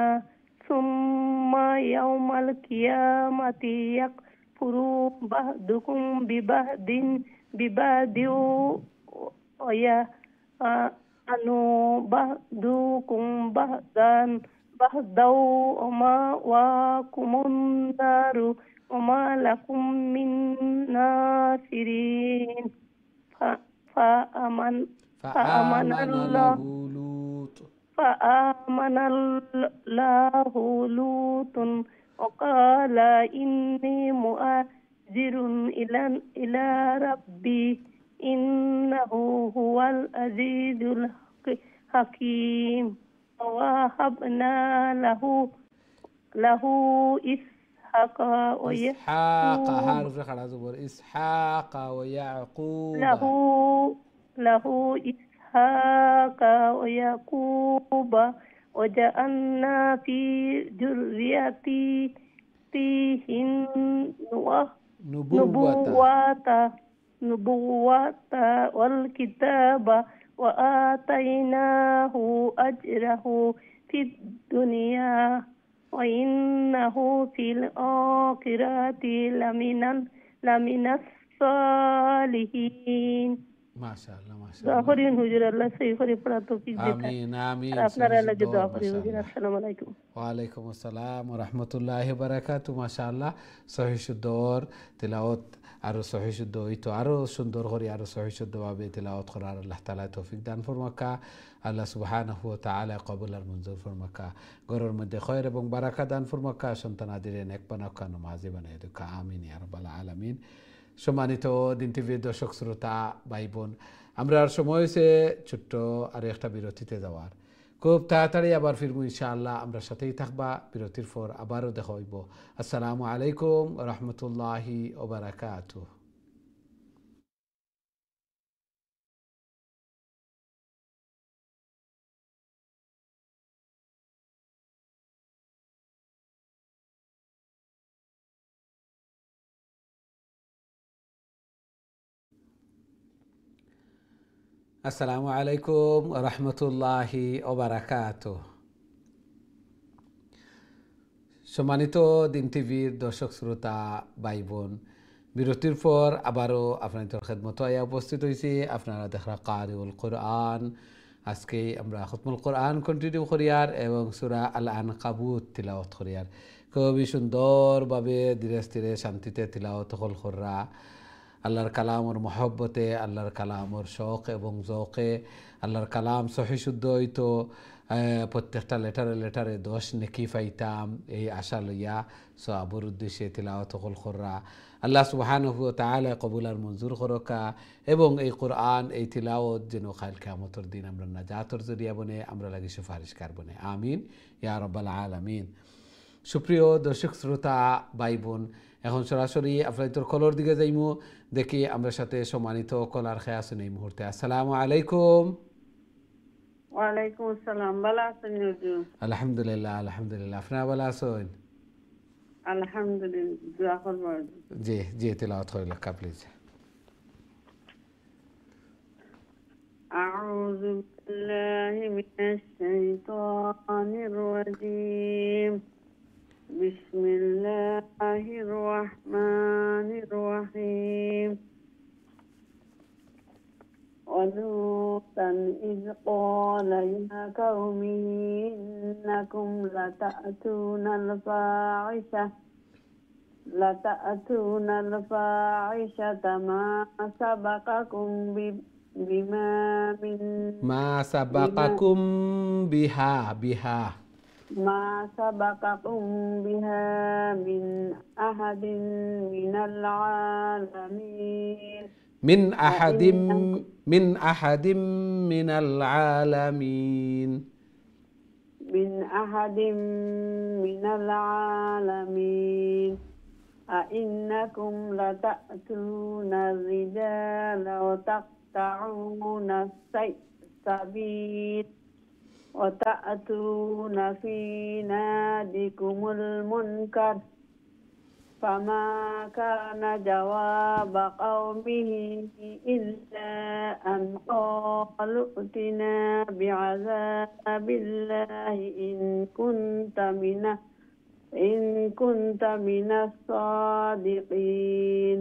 ثم يوم القيامة يكفر بعضكم ببعض ويلعن بعضكم بعضا ومأواكم النار وما لكم من ناصرين. فآمن الله لوط وقال إني مهاجر إلى ربي إنه هو العزيز الحكيم. ووهبنا له إسحاق ويعقوب له إسحاق ويعقوب وجعلنا في ذريته نبوة والكتاب وآتيناه أجره في الدنيا وإنه في الآخرة لمن الصالحين. মাশাআল্লাহ মাশাআল্লাহ। দোয়া করেন হুজুর, আল্লাহ সহি করে পড়া তৌফিক দেন। আমিন আমিন। আপনারা লাগে দোয়া করেন হুজুর। আসসালামু আলাইকুম। ওয়া আলাইকুম আসসালাম ওয়া রাহমাতুল্লাহি ওয়া বারাকাতুহু। মাশাআল্লাহ, সহিহ শুদ্ধর তেলাওয়াত আরো সহিহ শুদ্ধ হইতো, আরো সুন্দর করে আরো সহিহ শুদ্ধভাবে তেলাওয়াত করার আল্লাহ তাআলা তৌফিক দান ফরমাকা। আল্লাহ সুবহানাহু ওয়া তাআলা কবুল আর মঞ্জুর ফরমাকা। ঘরের মধ্যে খয়র এবং বারাকা দান ফরমাকা। সন্তানাদিরে নেক বানাকা, নামাজি বানায় দুকা, আমিন ইয়া রাব্বাল আলামিন। সম্মানিত দিন টিভির দর্শক শ্রোতা ভাই বোন, আমরা আর সময় হয়েছে ছোট্ট আর একটা বিরতিতে যাওয়ার। খুব তাড়াতাড়ি আবার ফিরবো ইনশাআল্লাহ। আমরা সাথেই থাকবা। বিরতির পর আবারও দেখা হইব। আসসালামু আলাইকুম রহমতুল্লাহি ওয়া বারাকাতুহু। আসসালামু আলাইকুম রহমতুল্লাহি ওয়া বারাকাতুহু। সম্মানিত দিন টিভির দর্শক শ্রোতা ভাই বোন, বিরতির পর আবারও আপনাদের খেদমত আয়া উপস্থিত হয়েছি। আপনারা দেখা কারিউল কোরআন, আজকে আমরা খতমুল কোরআন কন্টিনিউ করিয়ার এবং সূরা আল আনকাবুত তিলাওয়াত করিয়ার। খুবই সুন্দরভাবে ধীরে স্থিরে শান্তিতে তিলাওয়াত হল কররা। আল্লাহর কালামর মহব্বতে, আল্লাহর কালামর শখ এবং জৌকে, আল্লাহর কালাম সহি শুদ্ধ হইতো, প্রত্যেকটা লেটারে 10 নেকি পাইতাম এই আশা লইয়া সওয়াবের উদ্দেশ্যে তিলাওয়াত হল কররা। আল্লাহ সুবহানাহু ওয়া তাআলা কবুল আর মঞ্জুর করকা এবং এই কোরআন এই তিলাওয়াত যেন কাল কিয়ামতের দিন আমরা নাজাতের জরিয়া বনে, আমরা লাগি সুপারিশকার বনে। আমিন ইয়া রাব্বাল আলামিন। সুপ্রিয় দর্শক শ্রোতা ভাই বোন, এখন সরাসরি আপনাদের কলর দিকে যাইমু। দেখি আমরা সাথে সম্মানিত কলার খেয়া আছেন এই মুহূর্তে। আসসালামু আলাইকুম। ওয়ালাইকুম আসসালাম। ভালো আছেন হুজুর? আলহামদুলিল্লাহ আলহামদুলিল্লাহ। আপনারা ভালো আছেন? আলহামদুলিল্লাহ, দোয়া করবেন। জি জি, তেলাওয়াত করিল কা প্লিজ। আউযু বিল্লাহি মিনাশ শাইতানির রাজীম। বিসমিল্লাহির রহমানির রহিম। ولوطا إذ قال يا قوم إنكم لتأتون الفاحشة ما سبقكم بما من ما سبقكم بها ما سبقكم بها من أحد من العالمين من أحد من العالمين. من أحد من العالمين أئنكم لتأتون الرجال وتقطعون السبيل وتأتون في نادكم المنكر فما كان جواب قومه إلا أن قالوا ائتنا بعذاب الله إن كنت من الصادقين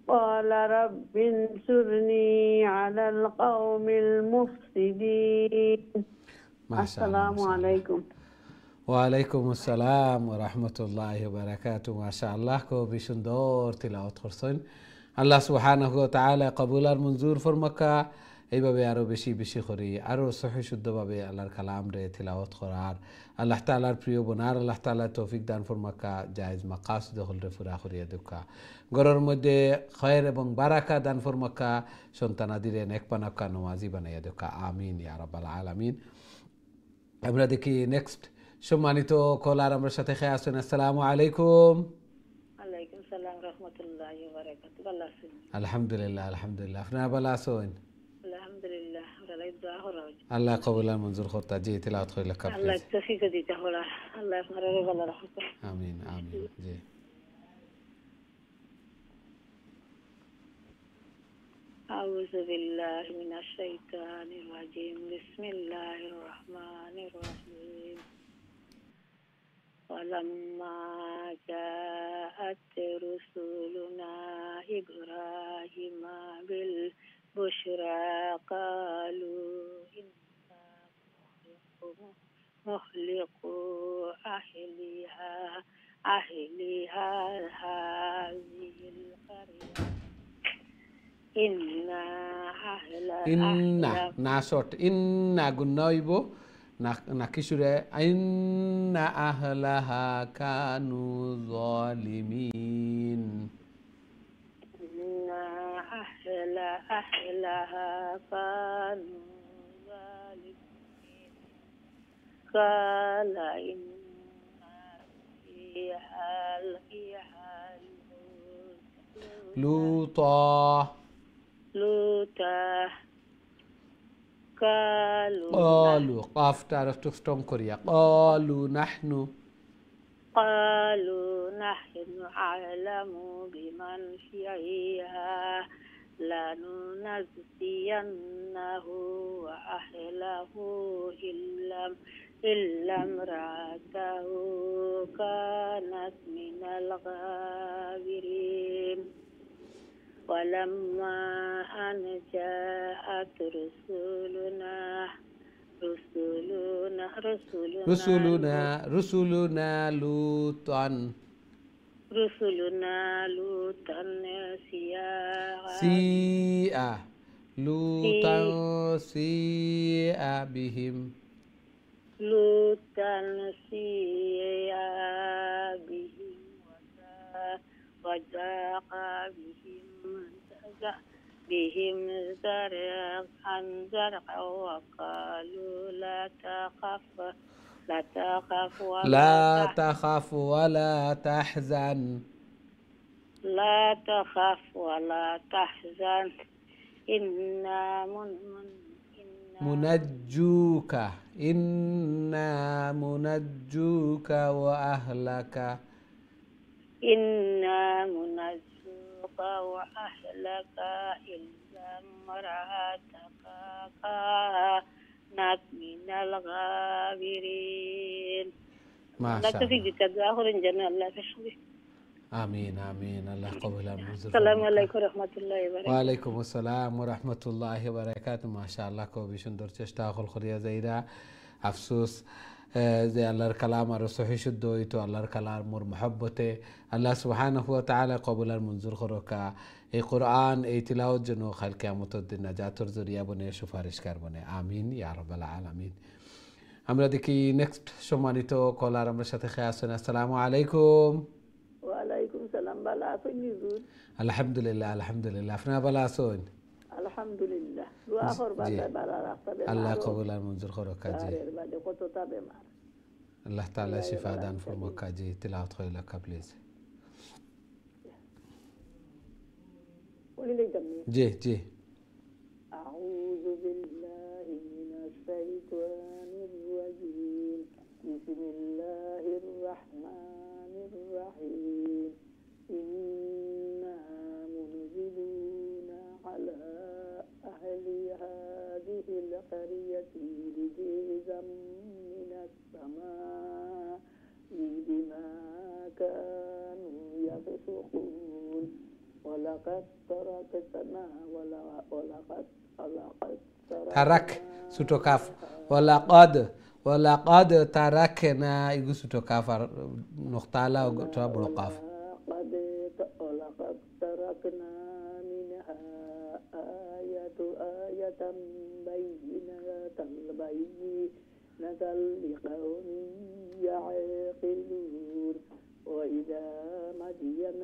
قال رب انصرني على القوم المفسدين. السلام عليكم। ওয়ালাইকুম আসসালাম ওয়া রাহমাতুল্লাহি ওয়া বারাকাতুহু। মাশাআল্লাহ, খুবই সুন্দর তিলাওয়াত করছেন। আল্লাহ সুবহানাহু ওয়া তাআলা কবুল আর মঞ্জুর ফরমাকা। এইভাবে আরও বেশি বেশি করি, আরও সহি শুদ্ধভাবে আল্লাহর কালাম রে তিলাওয়াত করার, আল্লাহ তাআলার প্রিয় বোনার আল্লাহ তাআলা তৌফিক দান ফরমাকা। জায়েজ মাকাসিদ হল রে পুরা করিয়া দুকা, ঘরের মধ্যে খয়ের এবং বারাকা দান ফরমাকা, সন্তানাদিরে নেক বানাকা, নমাজি বানাইয়া দুকা। আমিন ইয়া রাব্বাল আলামিন। আমরা দেখি নেক্সট সম্মানিত কলার আমার সাথে খেয়ে আসেন। আসসালামু আলাইকুম। ওয়ালাইকুম সালাম রহমতুল্লাহি ওয়া বারাকাতুহু। ভালো আছেন? আলহামদুলিল্লাহ আলহামদুলিল্লাহ। আপনারা ভালো আছেন? আলহামদুলিল্লাহ। আল্লাহ দোয়া করা। আল্লাহ কবুল আর মঞ্জুর করতা। জি, তিলাওয়াত করিল কা প্লিজ। আল্লাহ তৌফিক দিতে হলা। আল্লাহ আপনারে ভালো রাখুক। আমিন আমিন। জি। أعوذ بالله من الشيطان الرجيم. بسم الله الرحمن الرحيم. ولما جاءت رسلنا إبراهيم بالبشرى قالوا إنا مهلكوا أهلها هذه القرية إن না শর্ট ইন্না গুন্না হইব না কিশুরে। ইন্না আহলাহা কানু যালিমিন। إن أهلها كانوا ظالمين قال إن فيها لوطا قالوا قاف تعرف تفتم كوريا قالوا نحن أعلم بمن فيها لننجينه وأهله إلا امرأته كانت من الغابرين ولما أن جاءت رسلنا لوطا سيء لوطا سيء بهم وضاق بهم زرعا وقالوا لا تخف ولا تحزن إنا منجوك وأهلك إلا امرأتك كانت من الغابرين. ما لا شاء تفيد الله. تظاهر جنة الله تشوي. آمين آمين. الله قبل المنزل. السلام عليكم ورحمة الله وبركاته. وعليكم السلام ورحمة الله وبركاته. ما شاء الله کو بیشون چشتا خل خوریا زیرا افسوس زي الله الكلام الرسوحي شدو يتو الله الكلام مر محبته الله سبحانه وتعالى قبل المنظر خروكا اي قرآن اي تلاوت جنو خلق قیامت نجات ذریعہ بنے سفارش کر بنے آمین یا رب العالمین. আমরা দেখি নেক্সট সম্মানিত কলার আমরা সাথে খেয়ে আসছেন। আসসালামু আলাইকুম। ওয়ালাইকুম সালাম। ভালো আছেন হুজুর? আলহামদুলিল্লাহ আলহামদুলিল্লাহ। আপনারা ভালো আছেন? আলহামদুলিল্লাহ। দোয়া করবেন ভালো রাখতে। আল্লাহ কবুল আর মঞ্জুর করুক কাজী। বাদে কতটা বেমার। আল্লাহ তাআলা শিফা দান ফরমাক কাজী। তিলাওয়াত কইলা প্লিজ। জি জি। আউযু বিল্লাহি মিনাশ শাইতানির রাজীম। বিসমিল্লাহির রাহমানির রাহিম। ইন্না মুনজিলুনা আলা আহলি হাযিহিল ক্বরিয়াতি রিজজাম মিনাস সামা'i বিমা কানু ইয়াফসুকুন। ولقد تركنا ترك سوتو كاف ولقد تركنا يقول سوتو كاف نقطة لا وتراب قاف. ولقد تركنا منها آية بينة لقوم يعقلون. وإذا مدين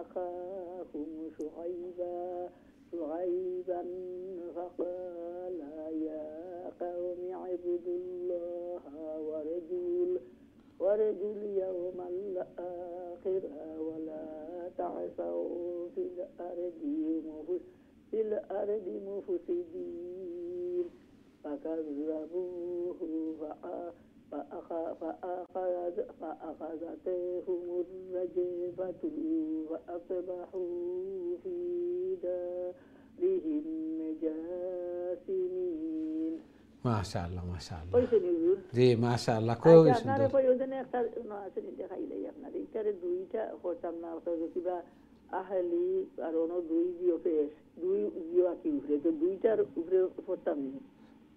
أخاهم شعيبا فقال يا قوم اعبدوا الله وارجوا اليوم الآخر ولا تعثوا في الأرض مفسدين. فكذبوه فأخذتهم الرجفة فأصبحوا في دارهم جاثمين. ما شاء الله ما شاء الله জি মাশাআল্লাহ খুবই সুন্দর। আপনার প্রয়োজনে একটা আছে নিতে খাইলে আপনার এইটারে দুইটা করতাম না কিবা আহলি আর অন্য দুই জিও ফেস দুই জিও আকি উপরে তো দুইটার উপরে করতাম নি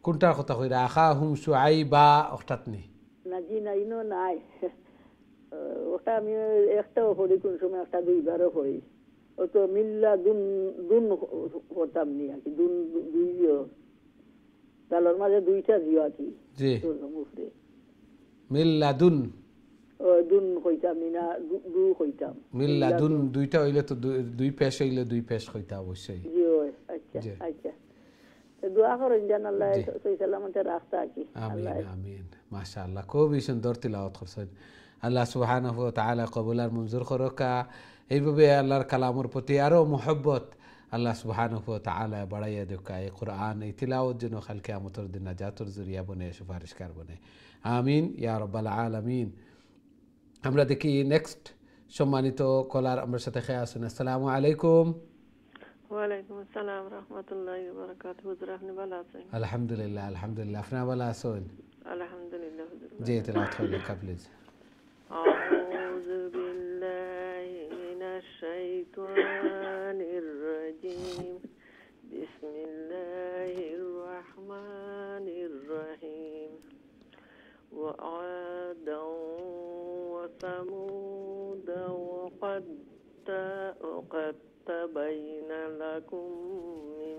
কোনটার কথা কইরা আখাহুম শুআইবা অর্থাৎনি না জি না ইনো নাই ওটা আমি একটাও পড়ি কোন সময় একটা দুইবারও পড়ি ও তো মিল্লা দুন করতাম নি আর কি দুই জিও তালর মাঝে দুইটা জিও আকি জি উপরে মিল্লাদুন দুন কইতাম না দু কইতাম মিল্লাদুন দুইটা হইলে তো দুই পেশ হইলে দুই পেশ কইতা অবশ্যই জি আচ্ছা আচ্ছা দোয়া করেন যেন আল্লাহ সহি সালামতে রাখতে থাকি। আমিন আমিন মাশাআল্লাহ খুবই সুন্দর তিলাওয়াত করছেন। আল্লাহ সুবহানাহু ওয়া তাআলা কবুল আর মঞ্জুর করুক। এইভাবে আল্লাহর কালামের প্রতি আরো মহব্বত আল্লাহ সুবহানাহু ওয়া তাআলা বাড়াইয়া দেক। এই কোরআন এই তিলাওয়াত যেন কাল কিয়ামতের দিন নাজাতের জরিয়া বনে সুপারিশকার বনে আমিন ইয়া রাব্বাল আলামিন। আমরা দেখি নেক্সট সম্মানিত কলার আমার সাথে খেয়ে আসুন। আসসালামু আলাইকুম। ওয়ালাইকুম আসসালাম রাহমাতুল্লাহি ওয়া বারাকাতুহু। হুজুর আপনি ভালো আছেন? আলহামদুলিল্লাহ আলহামদুলিল্লাহ। আপনারা ভালো আছেন? আলহামদুলিল্লাহ হুজুর। জি তেলাওয়াত হইলে প্লিজ। أعوذ بالله من الشيطان الرجيم بسم الله الرحمن الرحيم وعادا وثمود وقد تبين لكم من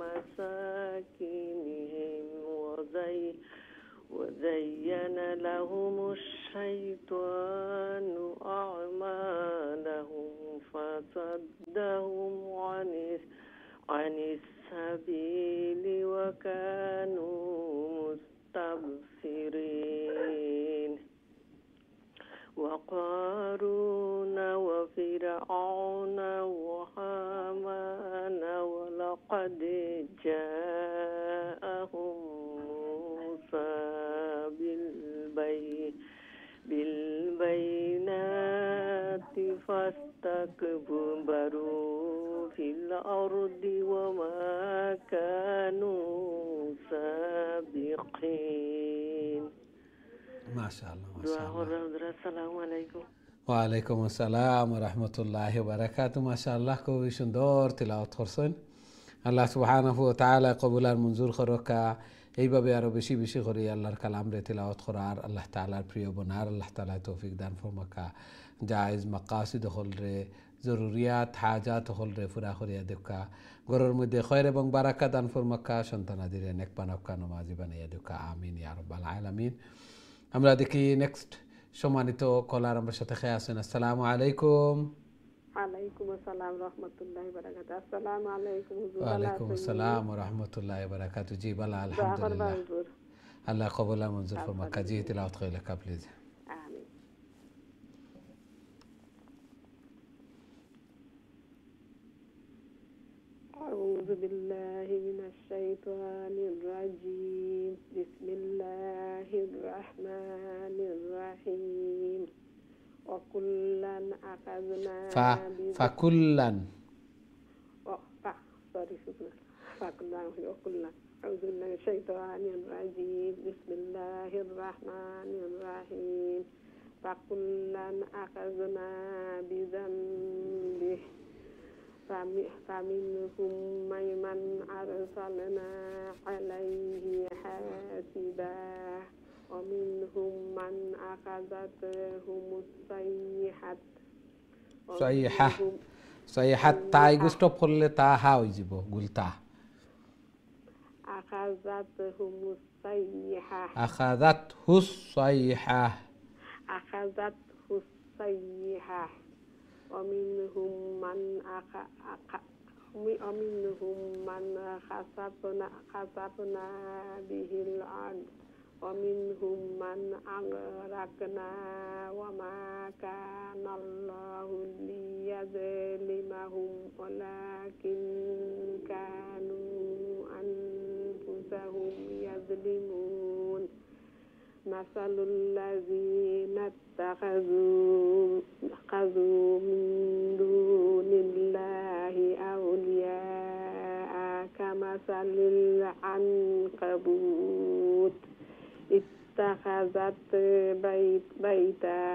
مساكنهم وزين لهم الشيطان أعمالهم فصدهم عن السبيل وكانوا مستبصرين وقارون وفرعون وهامان ولقد جاءهم موسى بالبينات فاستكبروا في الأرض وما كانوا سابقين ما شاء الله ما شاء الله. السلام عليكم. ওয়ালাইকুম আসসালাম রহমতুল্লাহি বারাকাতু। মাশাআল্লাহ, খুবই সুন্দর তিলাওয়াত করছেন। আল্লাহ সুবহানাহু ওয়া তাআলা কবুল আর মঞ্জুর করকা। এইভাবে আরো বেশি বেশি করে আল্লাহর কালাম রে তিলাওয়াত করার, আল্লাহ তাআলার প্রিয় বনার আল্লাহ তাআলা তৌফিক দান ফরমাকা। জায়েজ মাকাসিদ হল রে, জরুরিয়াত হাজাত হল রে পুরা করিয়া দেখা। ঘরের মধ্যে খৈর এবং বারাকা দান ফরমাকা। সন্তানাদিরে নেক বানাকা, নমাজি বানাইয়া দেখা। আমিন ইয়া রাব্বাল আলামিন। আমরা দেখি নেক্সট সম্মানিত কলার আমার সাথে খেয়ে আছেন। আসসালামু আলাইকুম। ওয়ালাইকুম আসসালাম রহমতুল্লাহি বারাকাতু। আসসালামু আলাইকুম হুজুর। ওয়ালাইকুম আসসালাম রহমতুল্লাহি বারাকাতু। জি বালা আলহামদুলিল্লাহ। আল্লাহ কবুল আর মঞ্জুর ফরমাকা। জি তিলাওয়াত কইলে কা প্লিজ। আমিন। أعوذ بالله من الشيطان الرجيم بسم الله الرحمن الرحيم وكلا أخذنا فكلا وكلا أعوذ بالله من الشيطان الرجيم بسم الله الرحمن الرحيم فكلا أخذنا بذنبه فمنهم من أرسلنا عليه حاسبا ومنهم من أخذتهم صيحة তাই স্টপ করলে তা হা হয়ে যাব গুলতা। أخذتهم الصيحة ومنهم من خسفنا به الأرض ومنهم من أغرقنا وما كان الله ليظلمهم ولكن كانوا أنفسهم يظلمون مثل الذين اتخذوا من دون الله أولياء كمثل العنكبوت اتخذت بيتا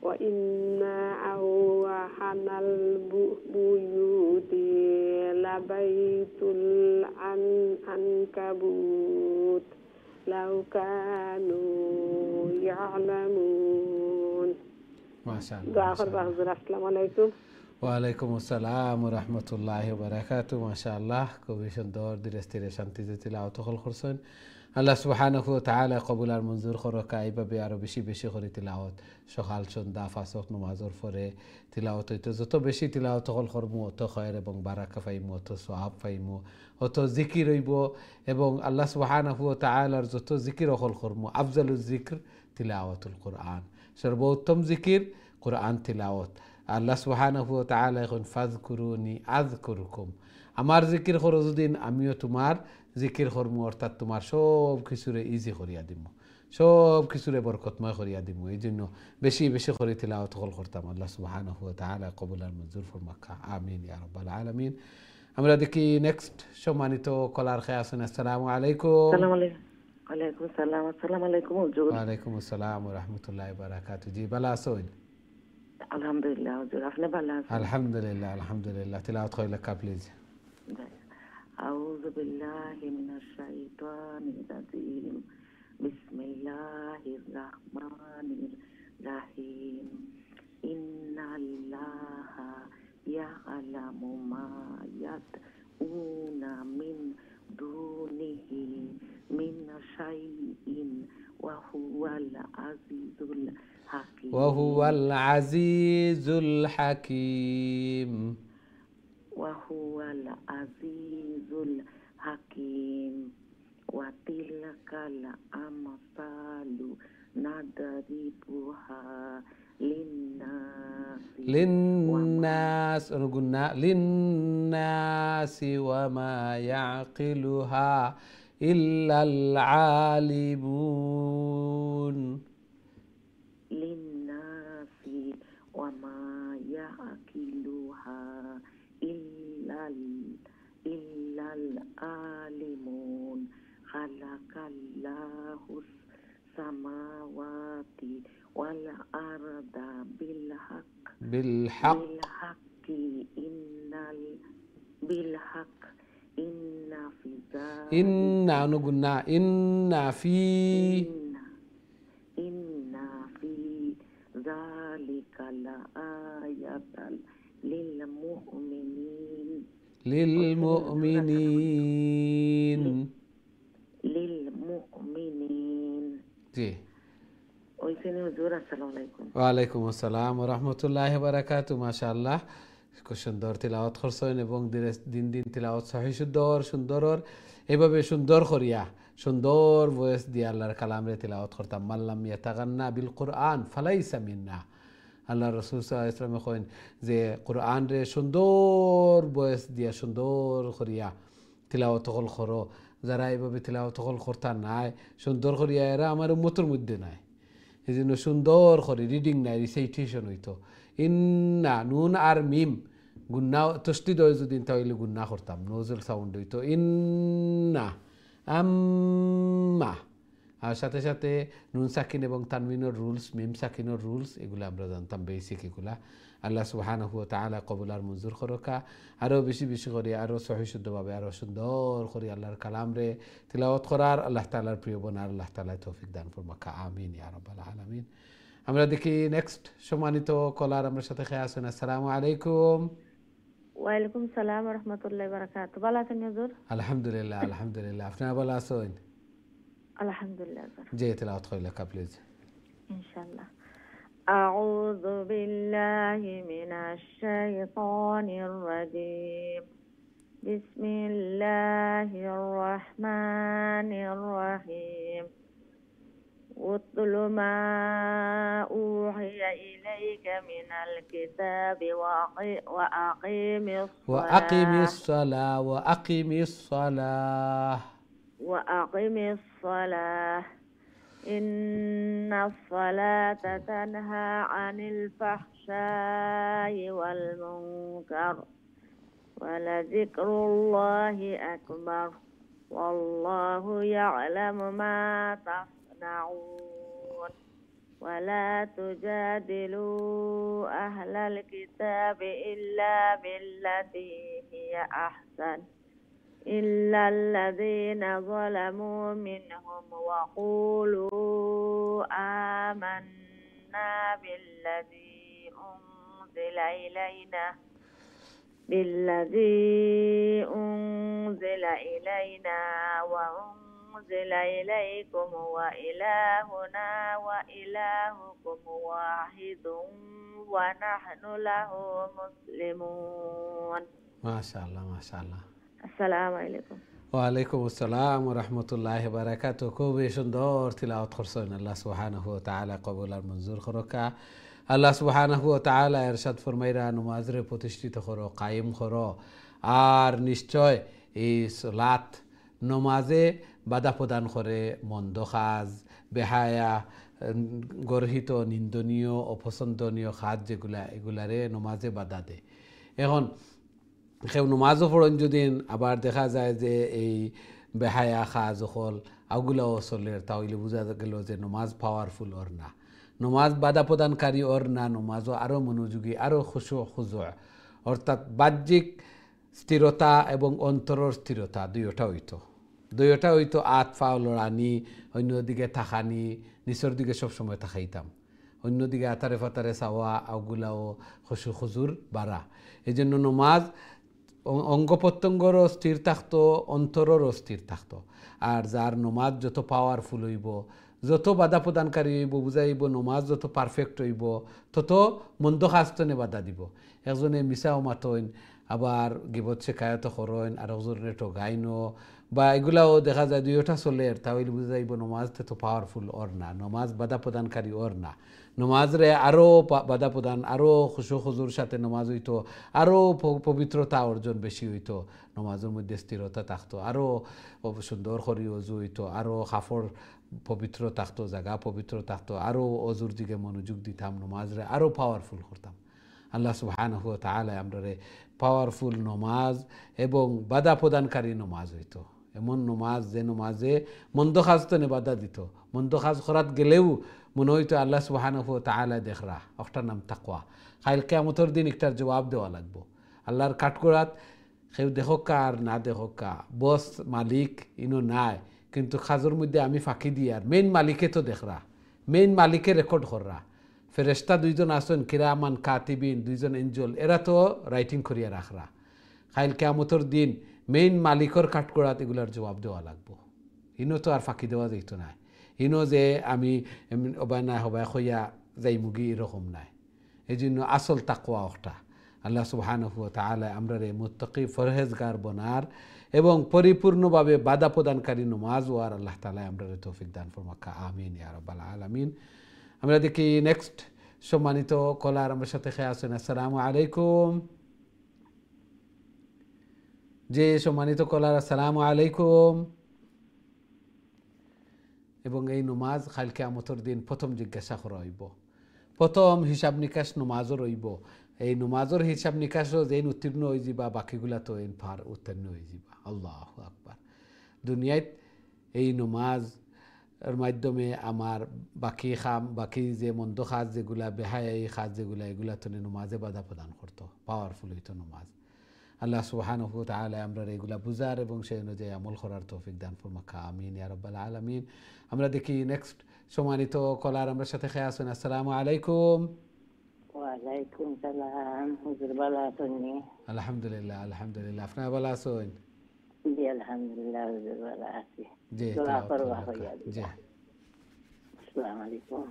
وإن أوهن البيوت لبيت العنكبوت لو كانوا يعلمون. ما شاء الله. السلام عليكم. ওয়ালাইকুম আসসালাম রহমতুল্লাহি বারাকাতু। মাশাআল্লাহ, খুবই সুন্দর ধীরে স্থিরে শান্তিতে তিলাওয়াত করছেন। আল্লাহ সুবহানাহু ওয়া তাআলা কবুল আর মঞ্জুর করকা। এইভাবে আরো বেশি বেশি করে তিলাওয়াত সকাল সন্ধ্যা পাঁচ ওয়াক্ত নামাজের পরে তিলাওয়াত হইতো। যত বেশি তিলাওয়াত করবো অত খয়র এবং বারাকা পাইমু, অত সওয়াব পাইমু, অত জিকির হইব এবং আল্লাহ সুবহানাহু ওয়া তাআলার যত জিকির করবো। আফজালুজ জিকর তিলাওয়াতুল কুরআন, সর্বোত্তম জিকির কুরআন তিলাওয়াত। আল্লাহ সুবহানাহু ওয়া তাআলা এখন ফাযকুরুনি আযকুরকুম, আমার জিকির করো যদি আমিও তোমার জিকির করবো, অর্থাৎ তোমার সব কিছুরে ইজি করিয়া দিব, সব কিছুরে বরকতময় করিয়া দিব। এই জন্য বেশি বেশি করে তিলাওয়াত করতাম। আল্লাহ সুবহানাহু ওয়া তাআলা কবুল আর মঞ্জুর ফরমাকা। আমিন ইয়া রাব্বাল আলামিন। আমরা দেখি নেক্সট সম্মানিত কলার খেয়ে আছেন। আসসালামু আলাইকুম। ওয়ালাইকুম সালাম। আসসালামু আলাইকুম হুজুর। ওয়ালাইকুম আসসালাম ওয়া রাহমাতুল্লাহি ওয়া বারাকাতুহু। জি ভালো আছেন? আলহামদুলিল্লাহ হুজুর, আপনি ভালো আছেন? আলহামদুলিল্লাহ আলহামদুলিল্লাহ। তিলাওয়াত কইলা কা প্লিজ। আউযু বিল্লাহি মিনাশ শাইতানির রাজিম। বিসমিল্লাহির রাহমানির রাহিম। ইন্নাল্লাহা ইয়ালামু মা ইয়াদউনা মিন দুনিহি মিন শাইইন ওয়া হুয়াল আজিজুল হাকিম। ওয়া হুয়াল আজিজুল হাকিম। ওয়াহুয়াল আজিজুল হাকিম। ওয়াতিলকাল আমসালু নাদরিবুহা লিন্নাসি লিন্নাস অনুগুন্না লিন্নাসি ওয়া মা ইয়াকিলুহা ইল্লাল আলিমুন। লিন্নাসি ওয়া মা ইয়াকিলুহা ইল্লাল আলিমুন। খালাকাল্লাহুস সামাওয়াতি ওয়াল আরদা বিল হাক্কি ইন্না ফি ইন্না অনুগুন্না ইন্না ফি যালিকা লাআয়াতাল লিল মুমিনিন। জি। ওইখানে হুজুর আসসালামু আলাইকুম। ওয়ালাইকুম আসসালাম ওয়া রাহমাতুল্লাহি ওয়া বারাকাতুহু। মাশাআল্লাহ, খুব সুন্দর তিলাওয়াত করছেন এবং দিন দিন তিলাওয়াত সহি সুন্দর এভাবে সুন্দর করিয়া সুন্দর ভয়েস দিয়ে আল্লাহর কালামরে তিলাওয়াত করতাম। মাল্লাম ইয়াতাগান্না বিল কুরআন ফালাইসা মিন্না। আল্লাহ রাসূল সাল্লাল্লাহু আলাইহি ওয়াসাল্লাম কইন যে কুরআন রে সুন্দর ভয়েস দিয়া সুন্দর করিয়া তিলাওয়াত করো, যারা এইভাবে তিলাওয়াত করতা নাই সুন্দর করিয়া এরা আমার উম্মতের মধ্যে নাই। এই জন্য সুন্দর করে রিডিং নাই, রিসাইটেশন হইতো। ইন্না নুন আর মিম গুন্না তস্তিদ হয় যদি তাহলে গুন্না করতাম, নজল সাউন্ড হইতো ইন্না আম্মা। আর সাথে সাথে নুন সাকিন এবং তানমিনের রুলস, মিম সাকিনের রুলস, এগুলো আমরা জানতাম বেসিক এগুলা। আল্লাহ সুবহানাহু ওয়া তাআলা কবুল আর মঞ্জুর করকা। আরও বেশি বেশি করে আরও সহি শুদ্ধভাবে আরও সুন্দর করে আল্লাহর কালামরে তিলাওয়াত করার আল্লাহ তাআলার প্রিয় বোনার আল্লাহ তাআলা তৌফিক দান ফরমাকা। আমিন ইয়া রাব্বাল আলামিন। আমরা দেখি নেক্সট সম্মানিত কলার আমার সাথে খেয়ে আসেন। আসসালামু আলাইকুম। ওয়ালাইকুম সালাম ওয়া রাহমাতুল্লাহি ওয়া বারাকাতুহু। ভালো আছেন হুজুর? আলহামদুলিল্লাহ আলহামদুলিল্লাহ। আপনারা ভালো আছেন? আলহামদুলিল্লাহ স্যার। জি তিলাওয়াত কইলা কা প্লিজ। ইনশাআল্লাহ। আউযু বিল্লাহি মিনাশ শাইতানির রাজীম। বিসমিল্লাহির রহমানির রহিম। উতলু মা উহিয়া ইলাইকা মিনাল কিতাবি ওয়া আকিমিস সালাহ ইন্নাস সালাতা তানহা আনিল ফাহশাই ওয়াল মুনকার ওয়া লাযিকরুল্লাহি আকবার ওয়াল্লাহু ইয়ালামু মা তাসনাউন। ولا تجادلوا أهل الكتاب إلا بالتي هي أحسن إلا الذين ظلموا منهم وقولوا آمنا بالذي أنزل إلينا وأنزل إليكم وإلهنا وإلهكم واحد ونحن له مسلمون. ما شاء الله ما شاء الله. আসসালামু আলাইকুম। ওয়ালাইকুম আসসালাম ওয়া রাহমাতুল্লাহি ওয়া বারাকাতুহু। খুবই সুন্দর তিলাওয়াত করছেন। আল্লাহ সুবহানাহু ওয়া তাআলা কবুল আর মঞ্জুর করকা। আল্লাহ সুবহানাহু ওয়া তাআলা ইরশাদ ফরমাইরা নামাজরে প্রতিষ্ঠিত করো, কায়েম করো। আর নিশ্চয় এই সালাত নমাজে বাধা প্রদান করে মন্দ কাজ, বেহায়া, গর্হিত, নিন্দনীয়, অপছন্দনীয় কাজ যেগুলা, এগুলারে নমাজে বাধা দেয়। এখন কেউ নমাজও পড়েন যদি আবার দেখা যায় যে এই বেহায়া কাজ হল আগুলাও চলের তাহলে বোঝা গেল যে নমাজ পাওয়ারফুল ওর না, নমাজ বাধা প্রদানকারী ওর না, নমাজও আরও মনোযোগী, আরও খুশু খুজু, অর্থাৎ বাহ্যিক স্থিরতা এবং অন্তরের স্থিরতা দুইটা হইতো আত ফাও লড়ানি, অন্যদিকে থাকানি, নিচের দিকে সবসময় থাকাইতাম, অন্যদিকে আতারে ফাতারে চাওয়া, আগুলাও খুশু খুজুর বাড়া। এই জন্য নমাজ অঙ্গ প্রত্যঙ্গরও স্থির থাকতো, অন্তরেরও স্থির থাকতো। আর যার নমাজ যত পাওয়ারফুল হইব, যত বাধা প্রদানকারী হইব, বুঝাইব, নমাজ যত পারফেক্ট হইব, তত মন্দ কাজতনে বাধা দিব। একজনে মিছাও মাতইন, আবার গিবত শেখায়ত করেন, আর একজনে ঠগাইনো, বা এগুলাও দেখা যায় দুইটা চলের, তাহলে বুঝা যাইব নমাজ তত পাওয়ারফুল ওর না, নমাজ বাধা প্রদানকারী ওর না। নমাজরে আরও বাধা প্রদান, আরও খুশু খুজুর সাথে নমাজ হইতো, আরও পবিত্রতা অর্জন বেশি হইতো, নমাজের মধ্যে স্থিরতা থাকতো, আরও সুন্দর করি অজু হইতো, আরও কাপড় পবিত্র থাকতো, জায়গা পবিত্র থাকতো, আরও অজুর দিকে মনোযোগ দিতাম, নমাজরে আরও পাওয়ারফুল করতাম। আল্লাহ সুবহানাহু ওয়া তাআলা আমরারে পাওয়ারফুল নমাজ এবং বাধা প্রদানকারী নমাজ হইতো, এমন নমাজ যে নমাজে মন্দ কাজ তো বাধা দিত, মন্দ কাজ করাত গেলেও মনে হইতো আল্লাহ সুবহানাহু ওয়া তাআলা দেখরা, ওটার নাম তাকওয়া। কাল কিয়ামতের দিন একটার জবাব দেওয়া লাগবো আল্লাহর কাঠগড়াত, কেউ দেখোকা আর না দেখোকা, বস মালিক ইনো নাই, কিন্তু কাজের মধ্যে আমি ফাঁকি দিই, আর মেইন মালিকে তো দেখরা, মেইন মালিকে রেকর্ড কররা। ফেরেশতা দুইজন আসেন, কিরামান কাতিবিন, দুইজন এঞ্জল, এরা তো রাইটিং করিয়া রাখরা। কাল কিয়ামতের দিন মেইন মালিকর কাঠগড়াত এগুলার জবাব দেওয়া লাগবো। ইনো তো আর ফাঁকি দেওয়া যাইতো না, ইনো যে আমি অবায় না হবায় হইয়া যাই মুগি এরকম নাই। এই জন্য আসল তাকওয়া ওটা। আল্লাহ সুবহানাহু ওয়া তাআলা আমরারে মুত্তাকি ফরহেজগার বনার এবং পরিপূর্ণভাবে বাধা প্রদানকারী নমাজ ওয়ার আল্লাহ তাআলা আমরারে তৌফিক দান ফরমাকা, আমিন ইয়া রাব্বাল আলামিন। আমরা দেখি নেক্সট সম্মানিত কলার আমার সাথে খেয়ে আসেন। আসসালামু আলাইকুম। যে সম্মানিত কলার, আসসালামু আলাইকুম। এবং এই নমাজ কাল কিয়ামতের দিন প্রথম জিজ্ঞাসা করা হইব, প্রথম হিসাব নিকাশ নমাজও রইব। এই নমাজের হিসাব নিকাশও যেন উত্তীর্ণ হয়ে যাবা, বাকিগুলা তো এন ফার উত্তীর্ণ হয়ে যাবা। আল্লাহু আকবার। দুনিয়ায় এই নমাজ এর মাধ্যমে আমার বাকি যে মন্দ কাজ যেগুলা, বেহায়াই কাজ যেগুলা, এগুলা তো নমাজে বাধা প্রদান করতো, পাওয়ারফুল হইতো নমাজ। আল্লাহ সুবহানাহু ওয়া তাআলা আমরা এগুলা বুঝার এবং সেই অনুযায়ী আমল করার তৌফিক দান ফরমাকা, আমিন ইয়া রাব্বাল আলামিন। আমরা দেখি নেক্সট সম্মানিত কলার আমার সাথে খেয়ে আসেন। আসসালামু আলাইকুম। ওয়ালাইকুম সালাম। হুজুর ভালো আছেন? আলহামদুলিল্লাহ, আলহামদুলিল্লাহ। আপনারা ভালো আছেন? জি আলহামদুলিল্লাহ, হুজুর ভালো আছি। জি, দোয়া করবা হইয়া জি। দিবা। আসসালামু আলাইকুম।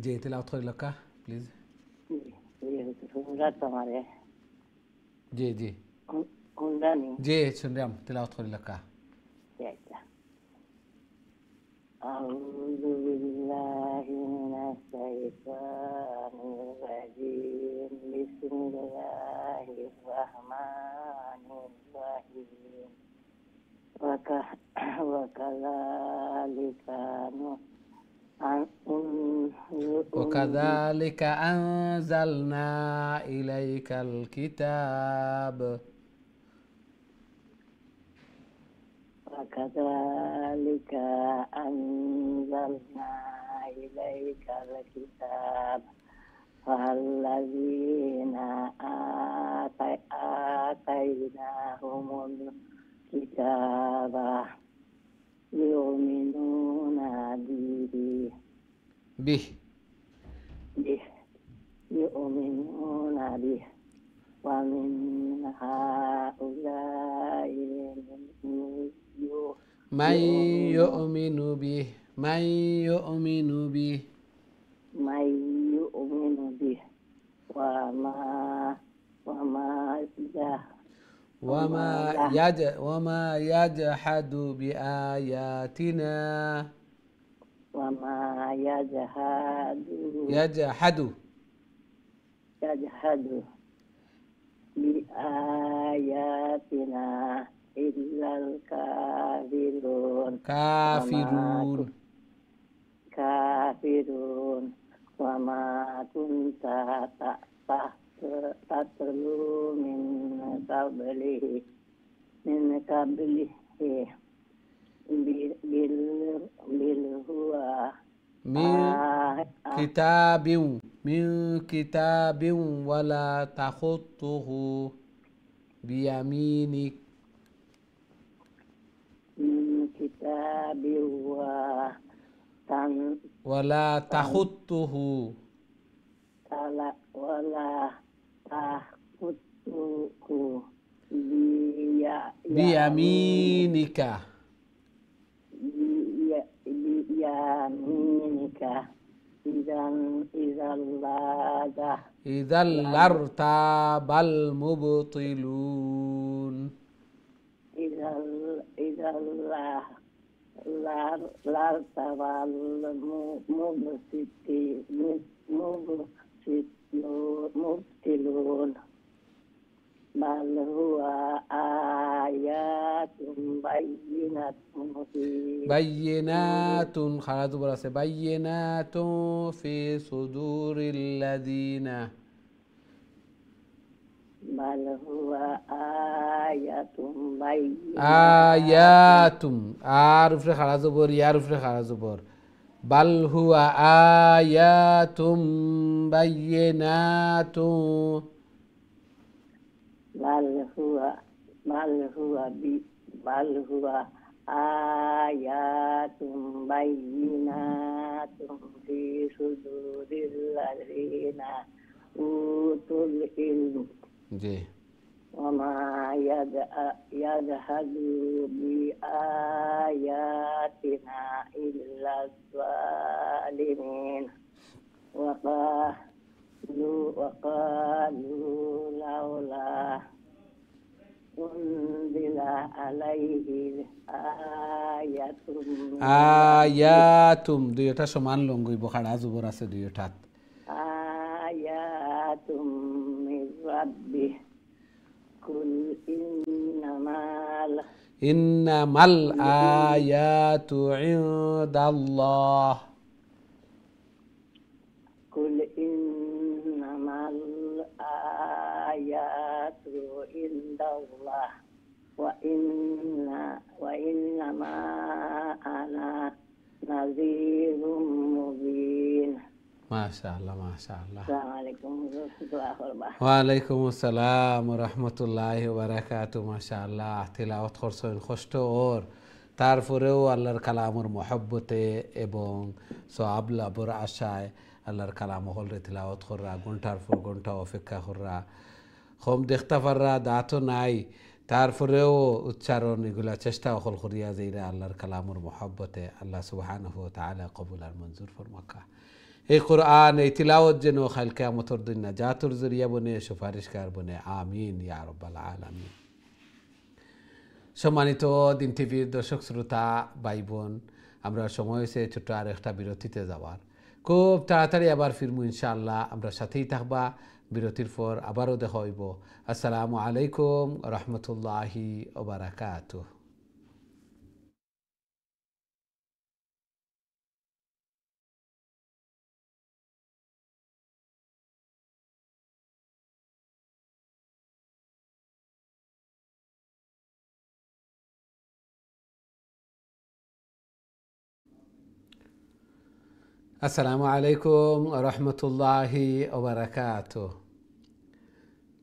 जी तिलावत कर लका प्लीज। हमारे जी जी जी सुन रहे हम, तिलावत कर लका। أعوذ بالله من الشيطان الرجيم. بسم الله الرحمن الرحيم. وكذلك أنزلنا إليك الكتاب. وكذلك أنزلنا إليك الكتاب فالذين آتيناهم الكتاب يؤمنون به يؤمنون به ومن هؤلاء من يؤمن به وما يجحد بآياتنا يجحد بآياتنا illal kafirun Kafirun kafirun wa ma kunta tatlu min qablihi bil huwa মিন কিতাবিন ওয়ালা তাখুতুহু বিয়ামিনিক min kitabi wa tan ওয়ালা তাখুতুহু wala tahutuhu বিয়ামিনিকা biyaminika idan laga ইদাল লারতাবাল মুবতিলুন idan lartabal mubtilun bal huwa ayatun bayyinatun বাইয়িনাতুন খারাজ বলা আছে বাইয়িনাতুন ফি সুদুরিল্লাযিনা bal huwa ayatun bayyinatun আয়াতুম আর উপরে খারাজ বর ইয়ার উপরে খারাজ বর বাল হুয়া আয়াতুম বাইয়িনাতুন bal huwa ayatun bayyinatun fi suduril ladzina utul ilm জি wa ma yajhadu bi ayatina illa zalimin wa qalu laula unzila alaihi ayatun আয়াতুম দুইটা সমান লঙ্গইব খারাজ বর আছে দুইটাত ayatum min rabbih kul ইন্নামাল আয়াতু ইনদাল্লাহ innamal ayatu indallah wa innama ana nadhirun mubin. মাশাআল্লাহ মাশাআল্লাহ Assalamualaikum warahmatullahi wabarakatuh. ওয়ালাইকুম আসসালাম রহমতুল্লাহ বারাকাতু মাশাআল্লাহ তিলাওয়াত করছেন কষ্ট ওর তারপরেও আল্লাহর কালামর মহব্বতে এবং সওয়াব লাভর আশায় আল্লাহর কালাম হলরে তিলাওয়াত কররা ঘন্টার পর ঘন্টা অপেক্ষা কররা হোম দেখতে পাররা দাঁতও নাই তারপরেও উচ্চারণ এগুলা চেষ্টা অকল করিয়া যাইরা আল্লাহর কালামর মহব্বতে আল্লাহ সুবহানাহু ওয়া তাআলা কবুল আর মঞ্জুর ফরমাকা এই কোরআন এই তিলাওয়াত যেন কাল কিয়ামতের দিন নাজাতের জরিয়া বনে সুপারিশকার বনে আমিন ইয়া রাব্বাল আলামিন। সম্মানিত দিন টিভির দর্শক শ্রোতা ভাই বোন, আমরা সময় হয়েছে ছোট্ট আর একটা বিরতিতে যাওয়ার। খুব তাড়াতাড়ি আবার ফিরমু ইনশাআল্লাহ, আমরা সাথেই থাকবা। বিরতির পর আবারও দেখা হইব। আসসালামু আলাইকুম রহমতুল্লাহি ওয়া বারাকাতুহু। আসসালামু আলাইকুম রহমতুল্লাহি ওয়া বারাকাতুহু।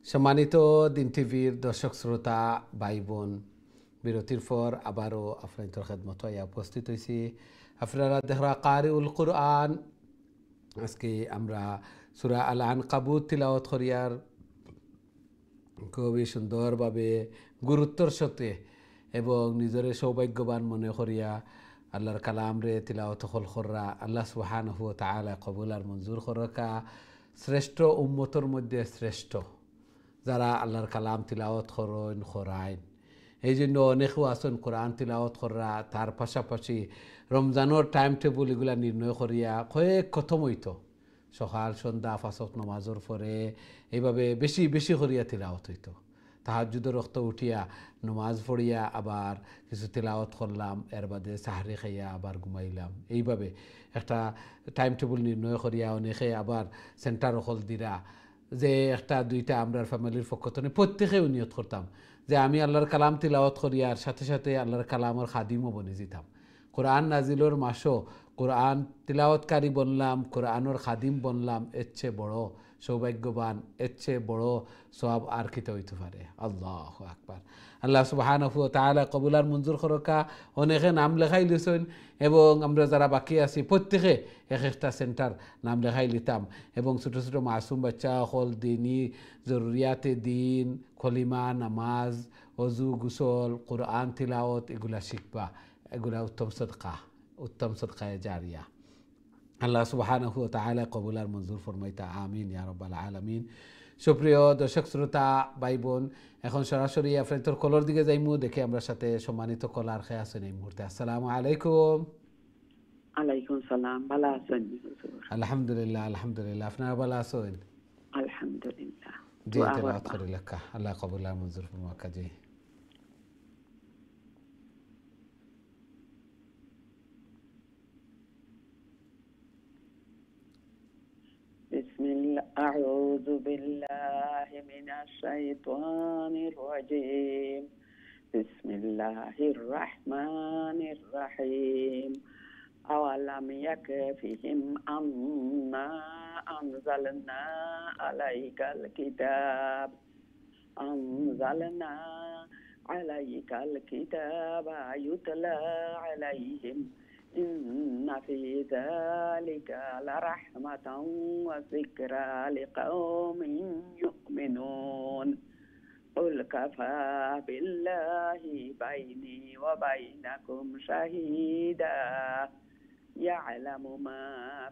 সম্মানিত দিন টিভির দর্শক শ্রোতা ভাই বোন, বিরতির পর আবারও আপনাদের খেদমত উপস্থিত হয়েছি। আপনারা দেখরা কারিউল কুরআন। আজকে আমরা সূরা আল আনকাবুত তিলাওয়াত করিয়ার খুবই সুন্দরভাবে গুরুত্বর সাথে এবং নিজের সৌভাগ্যবান মনে করিয়া আল্লাহর কালাম রে তিলাওয়াত কররা আল্লাহ সুবহানাহু ওয়া তাআলা কবুল আর মঞ্জুর করকা। শ্রেষ্ঠ উম্মতর মধ্যে শ্রেষ্ঠ যারা আল্লাহর কালাম তিলাওয়াত করেন করাইন। এই জন্য অনেকেও আছেন কোরআন তিলাওয়াত কররা, তার পাশাপাশি রমজানোর টাইম টেবল এগুলা নির্ণয় করিয়া কয়েক খতম হইতো, সকাল সন্ধ্যা ফাঁসক নমাজর পরে এইভাবে বেশি বেশি করিয়া তিলাওয়াত হইতো। তাহাজ্জুদের রক্ত উঠিয়া নমাজ পড়িয়া আবার কিছু তেলাওয়াত করলাম, এর বাদে সাহরি খাইয়া আবার ঘুমাইলাম। এইভাবে একটা টাইম টেবিল নির্ণয় করিয়া অনেকে আবার সেন্টার হল দিরা যে একটা দুইটা আমরা ফ্যামিলির পক্ষ থেকে প্রত্যেকেও নিয়ত করতাম যে আমি আল্লাহর কালাম তিলাওয়াত করিয়ার সাথে সাথে আল্লাহর কালামর খাদিমও বনে যেতাম। কোরআন নাজিলর মাসও কোরআন তিলাওয়াতকারী বনলাম, কোরআনর খাদিম বনলাম, এর চেয়ে বড় সৌভাগ্যবান, এর চেয়ে বড় সওয়াব আর কিতে হইতে পারে। আল্লাহু আকবার। আল্লাহ সুবহানাহু ওয়া তাআলা কবুলার মঞ্জুর করকা। অনেকে নাম লেখাই লিছেন এবং আমরা যারা বাকি আছি প্রত্যেকে এক একটা সেন্টার নাম লেখাই লিতাম এবং ছোটো ছোটো মাসুম বাচ্চা হল দিনী জরুরিয়াতে দিন, খলিমা, নামাজ, অজু, গুসল, কোরআন তিলাওয়াত এগুলা শিখবা। এগুলা উত্তম সদকায়ে জারিয়া। আল্লাহ সুবহানাহু ওয়া তাআলা কবুল আর মঞ্জুর ফরমাইতা, আমিন ইয়া রাব্বাল আলামিন। সুপ্রিয় দর্শক শ্রোতা ভাই বোন, এখন সরাসরি আপনাদের কলর দিকে যাইমু, দেখে আমরা সাথে সম্মানিত কলার খেয়ে আছেন এই মুহূর্তে। আসসালামু আলাইকুম। আলাইকুম সালাম, ভালো আছেন হুজুর? আলহামদুলিল্লাহ, আলহামদুলিল্লাহ। আপনারা ভালো আছেন? আলহামদুলিল্লাহ। জি, তেলাওয়াত করে লেখা। আল্লাহ কবুল আর মঞ্জুর ফরমাকা। জি। বিসমিল্লাহ, আউযু বিল্লাহি মিনাশ শাইতানির রাজীম। বিসমিল্লাহির রাহমানির রাহিম। আওয়ালাম ইয়াকফিহিম আন্না আনজালনা আলাইকাল কিতাব ইউতলা আলাইহিম ইন্না ফি যালিকা লারাহমাতান ওয়া যিকরা লিকাওমিন ইউমিনুন। قل كفى بالله بيني وبينكم شهيدا يعلم ما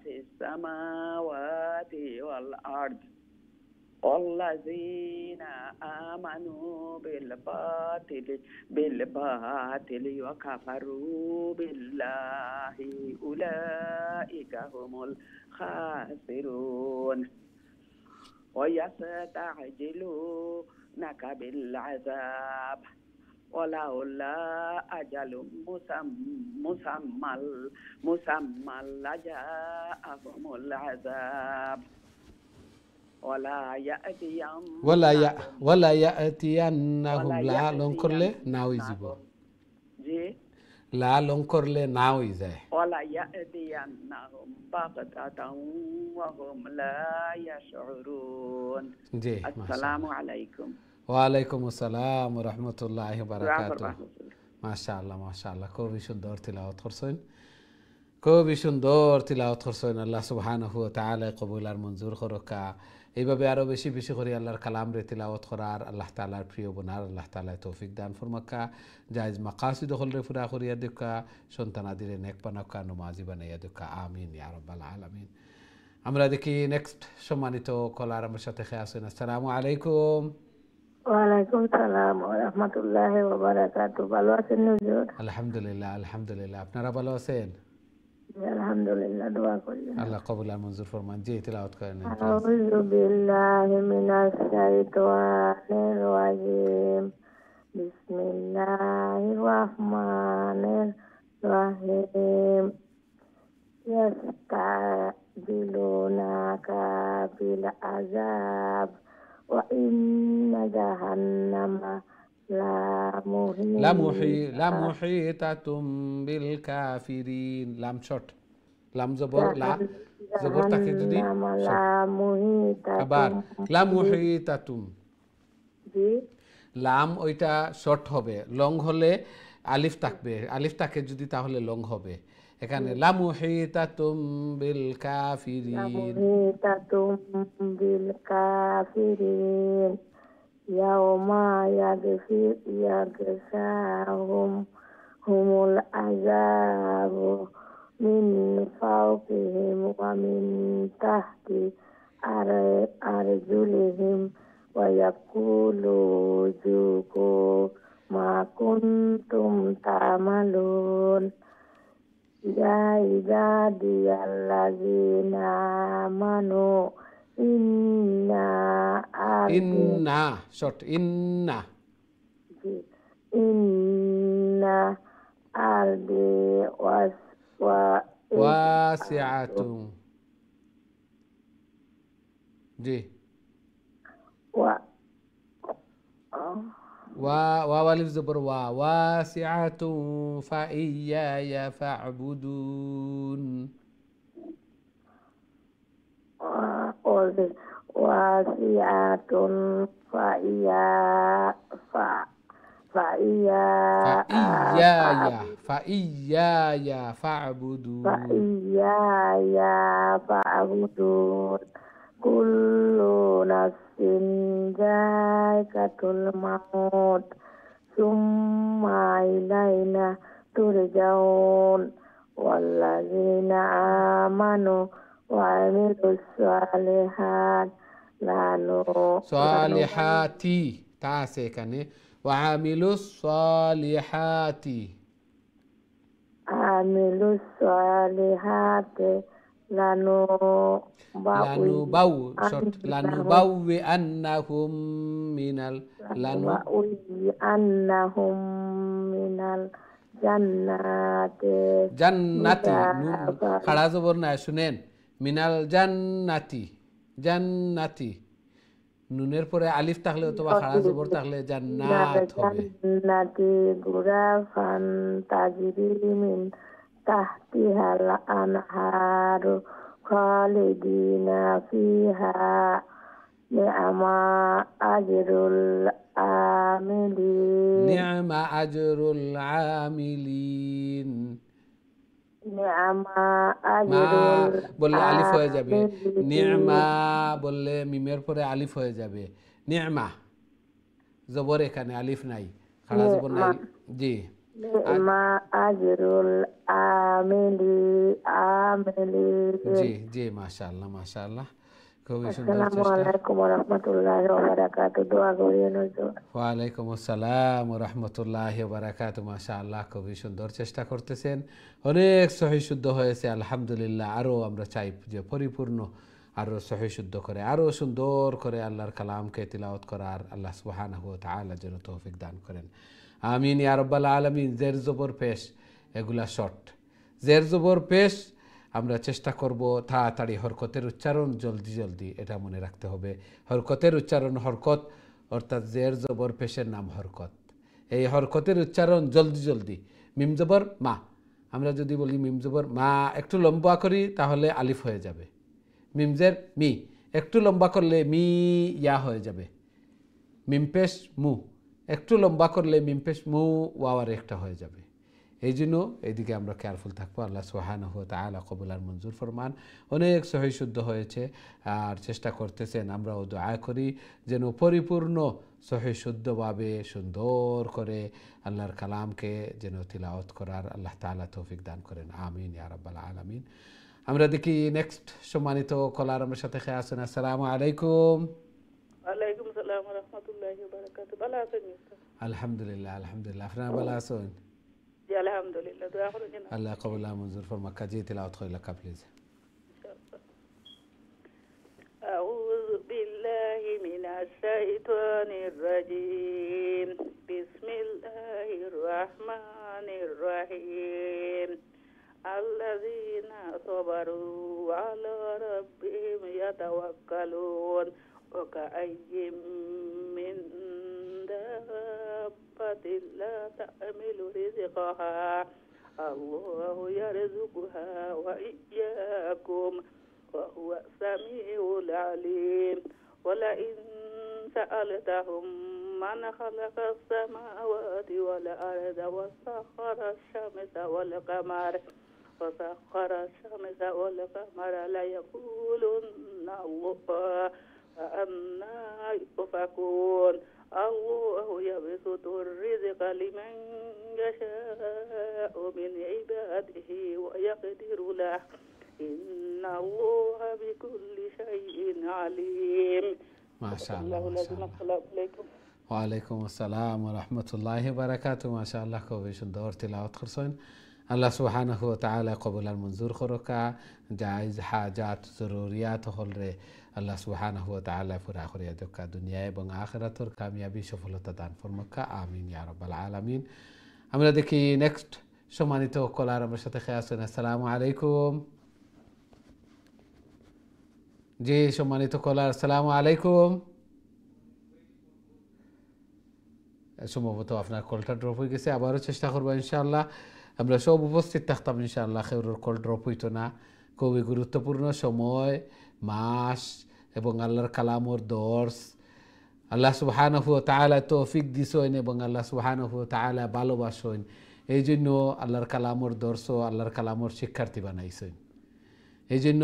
في السماوات والأرض والذين آمنوا بالباطل وكفروا بالله أولئك هم الخاسرون. ويستعجلونك بالعذاب ولولا أجل مسمى لجاءهم العذاب ولا يأتينهم لا লং করলে না হয়ে যাব। জি, লা লং করলে না হয়ে যায়। ولا يأتينهم بغتة وهم لا يشعرون. জি, আসসালামু আলাইকুম। ওয়ালাইকুম আসসালাম ওয়া রাহমাতুল্লাহি ওয়া বারাকাতুহু। মাশাআল্লাহ, মাশাআল্লাহ। খুবই সুন্দর তিলাওয়াত করছেন, খুবই সুন্দর তিলাওয়াত করছেন। আল্লাহ সুবহানাহু ওয়া তাআলা কবুল আর মঞ্জুর করকা। এইভাবে আরো বেশি বেশি করে আল্লাহর কালাম রে তিলাওয়াত করার আল্লাহ তাআলার প্রিয় বনার আল্লাহ তাআলা তৌফিক দান ফরমাকা। জায়েজ মাকাসিদ হল রে পুরা করিয়া দেখা, সন্তানাদিরে নেক বানাকা, নমাজি বানাইয়া দেখা। আমিন ইয়া রাব্বাল আলামিন। আমরা দেখি নেক্সট সম্মানিত কলার আমার সাথে খেয়ে আছেন। আসসালামু আলাইকুম। ওয়ালাইকুম সালাম ওয়া রাহমাতুল্লাহি ওয়া বারাকাতুহু। ভালো আছেন হুজুর? আলহামদুলিল্লাহ, আলহামদুলিল্লাহ। আপনারা ভালো আছেন? আলহামদুলিল্লাহ, দোয়া করি। আল্লাহ কবুল আর মঞ্জুর ফরমান। জি, তিলাওয়াত করেন। আউযু বিল্লাহি মিনাশ শাইতানির রাজীম। বিসমিল্লাহির রাহমানির রাহিম। ইয়াস্তাজিলুনাকা বিল আযাব ওয়া ইন্না জাহান্নামা লা মুহিতাতুম বিল কাফিরিন। লাম শর্ট, লাম জবর, লা জবর থাকে যদি আবার লা মুহিতাতুম। জি, লাম ওইটা শর্ট হবে, লং হলে আলিফ থাকবে, আলিফ থাকে যদি তাহলে লং হবে। এখানে লা মুহিতাতুম বিল কাফিরিন। বিল কাফিরিন ইয়াউমা ইয়াগশাহুম হুমুল আযাবু মিন ফাওকিহিম ওয়া মিন তাহতি আরজুলিহিম ওয়া ইয়াকুলু যুকু মা কুনতুম তা'মালুন। ইয়া ইবাদিয়াল্লাযীনা আমানু ইন্না ইন্না শর্ট ইন্না ইন্না আরদি ওয়াসিআতুন জি ওয়া আলিফ জবর ওয়াসিআতুন ফাইয়ায়া ফা'বুদুন ওয়াসিআতুন ফাইয়ায়া ফা'বুদুন কুল্লু নাফসিন যায়কাতুল মাউত সুম্মা ইলাইনা তুরজাউন ওয়াল্লাযিনা আমানু ওয়া আমিলুস সালিহাত সালিহাতি তা আছে এখানে ওয়া আমিলুস সালিহাতি আমিলুস সালিহাতি লানুবাউই আন্নাহুম মিনাল জান্নাতি খাড়া জবর না শুনেন মিনাল জান্নাতি নুনের পরে আলিফ থাকলে অথবা খাড়া জবর থাকলে জান্নাত হবে জান্নাতি গুরাফান তাজরি মিন তাহতিহাল আনহারু খালিদিনা ফিহা নি'মা আজরুল আমিলিন বললে আলিফ হয়ে যাবে নি'মা বললে মিমের পরে আলিফ হয়ে যাবে নি'মা জবর এখানে আলিফ নাই খাড়া জবর নাই জি নি'মা আজরুল আমিলিন জি জি মাশাআল্লাহ খুবই সুন্দর চেষ্টা। আসসালামু আলাইকুম ওয়া রাহমাতুল্লাহি ওয়া বারাকাতুহু। দোয়া করিয়েন হুজুর। ওয়া আলাইকুম আসসালাম ওয়া রাহমাতুল্লাহি ওয়া বারাকাতুহু। মাশাআল্লাহ খুবই সুন্দর চেষ্টা করতেছেন, অনেক সহি শুদ্ধ হয়েছে আলহামদুলিল্লাহ। আরও আমরা চাই যে পরিপূর্ণ আরও সহি শুদ্ধ করে আরও সুন্দর করে আল্লাহর কালামকে তিলাওয়াত করার আল্লাহ সুবহানাহু ওয়া তাআলা যেন তৌফিক দান করেন, আমিন ইয়া রাব্বাল আলামিন। জের জবর পেশ এগুলা শর্ট, জের জবর পেশ আমরা চেষ্টা করব তাড়াতাড়ি, হরকতের উচ্চারণ জলদি এটা মনে রাখতে হবে। হরকতের উচ্চারণ হরকত, অর্থাৎ জের জবর পেশের নাম হরকত। এই হরকতের উচ্চারণ জলদি। মিম জবর মা, আমরা যদি বলি মিম জবর মা একটু লম্বা করি তাহলে আলিফ হয়ে যাবে। মিম জের মি একটু লম্বা করলে মি ইয়া হয়ে যাবে। মিম পেশ মু একটু লম্বা করলে মিম পেশ মু ওয়াওয়ার একটা হয়ে যাবে। এই জন্য এইদিকে আমরা কেয়ারফুল থাকবো। আল্লাহ সুবহানাহু ওয়া তাআলা কবুল আর মঞ্জুর ফরমান। অনেক সহি শুদ্ধ হয়েছে আর চেষ্টা করতেছেন, আমরাও দোয়া করি যেন পরিপূর্ণ সহি শুদ্ধভাবে সুন্দর করে আল্লাহর কালামকে যেন তিলাওয়াত করার আল্লাহ তাআলা তৌফিক দান করেন, আমিন ইয়া রাব্বাল আলামিন। আমরা দেখি নেক্সট সম্মানিত কলার আমার সাথে খেয়ে আসেন। আসসালামু আলাইকুম। ওয়ালাইকুম আসসালাম ওয়া রাহমাতুল্লাহি ওয়া বারাকাতুহু। ভালো আছেন? আলহামদুলিল্লাহ। আপনারা ভালো আছেন? জি আলহামদুলিল্লাহ। দোয়া করুন। আল্লাহ কবুল আর মঞ্জুর ফরমাক। কাজী তিলাওয়াত কইলা কা প্লিজ। আউযু বিল্লাহি মিনাশ শাইতানির রাজীম। বিসমিল্লাহির রাহমানির রাহিম। আল্লাযীনা সাবারু আলা রাব্বিহিম ইয়াতাওয়াক্কালুন ওয়া কাআইয়্যিম মিন দাব্বাতিন লা তা'মিলু রিজকাহা আল্লাহু ইয়ারযুকুহা ওয়া ইয়্যাকুম ওয়া হুয়া সামিউল আলীম। ওয়া লা ইন সাআলতাহুম মান খালাকাস সামাওয়াতি ওয়াল আরদা ওয়া সাখারা আশ-শামসা ওয়াল কামার وسخر الشمس والقمر ليقولن الله فأنى يؤفكون. الله يبسط الرزق لمن يشاء من عباده ويقدر له إن الله بكل شيء عليم. ما شاء الله. ওয়ালাইকুম আসসালাম ওয়া রাহমাতুল্লাহি ওয়া বারাকাতুহু। মাশাআল্লাহ খুবই সুন্দর তিলাওয়াত করছেন। আল্লাহ সুবহানাহু ওয়া তাআলা কবুলার মঞ্জুর করকা জায়েজ হাজাত জরুরিয়াত হলরে আল্লাহ সুবহানাহু ওয়া তাআলা পুরা করিয়া দক্কা দুনিয়া এবং আখিরাতর কামিয়াবি সফলতা দান ফরমাক্কা আমিন ইয়া রাব্বাল আলামিন। আমরা দেখি নেক্সট সম্মানিত কলার আমার সাথে খেয়ে আছেন। আসসালামু আলাইকুম। জি সম্মানিত কলার, আসসালামু আলাইকুম। সম্ভবত আপনার কলটা ড্রপ হয়ে গেছে, আবারও চেষ্টা করবো ইনশাআল্লাহ। আমরা সব উপস্থিত থাকতাম ইনশাআল্লাহ, কেউর কল ড্রপ হইতো না। খুবই গুরুত্বপূর্ণ সময়, মাস এবং আল্লাহর কালামর দর্স। আল্লাহ সুবহানাহু ওয়া তাআলা তৌফিক দিছেন এবং আল্লাহ সুবহানাহু ওয়া তাআলা ভালোবাসেন, এই জন্য আল্লাহর কালামর দর্স ও আল্লাহর কালামর শিক্ষার্থী বানাইছেন। এই জন্য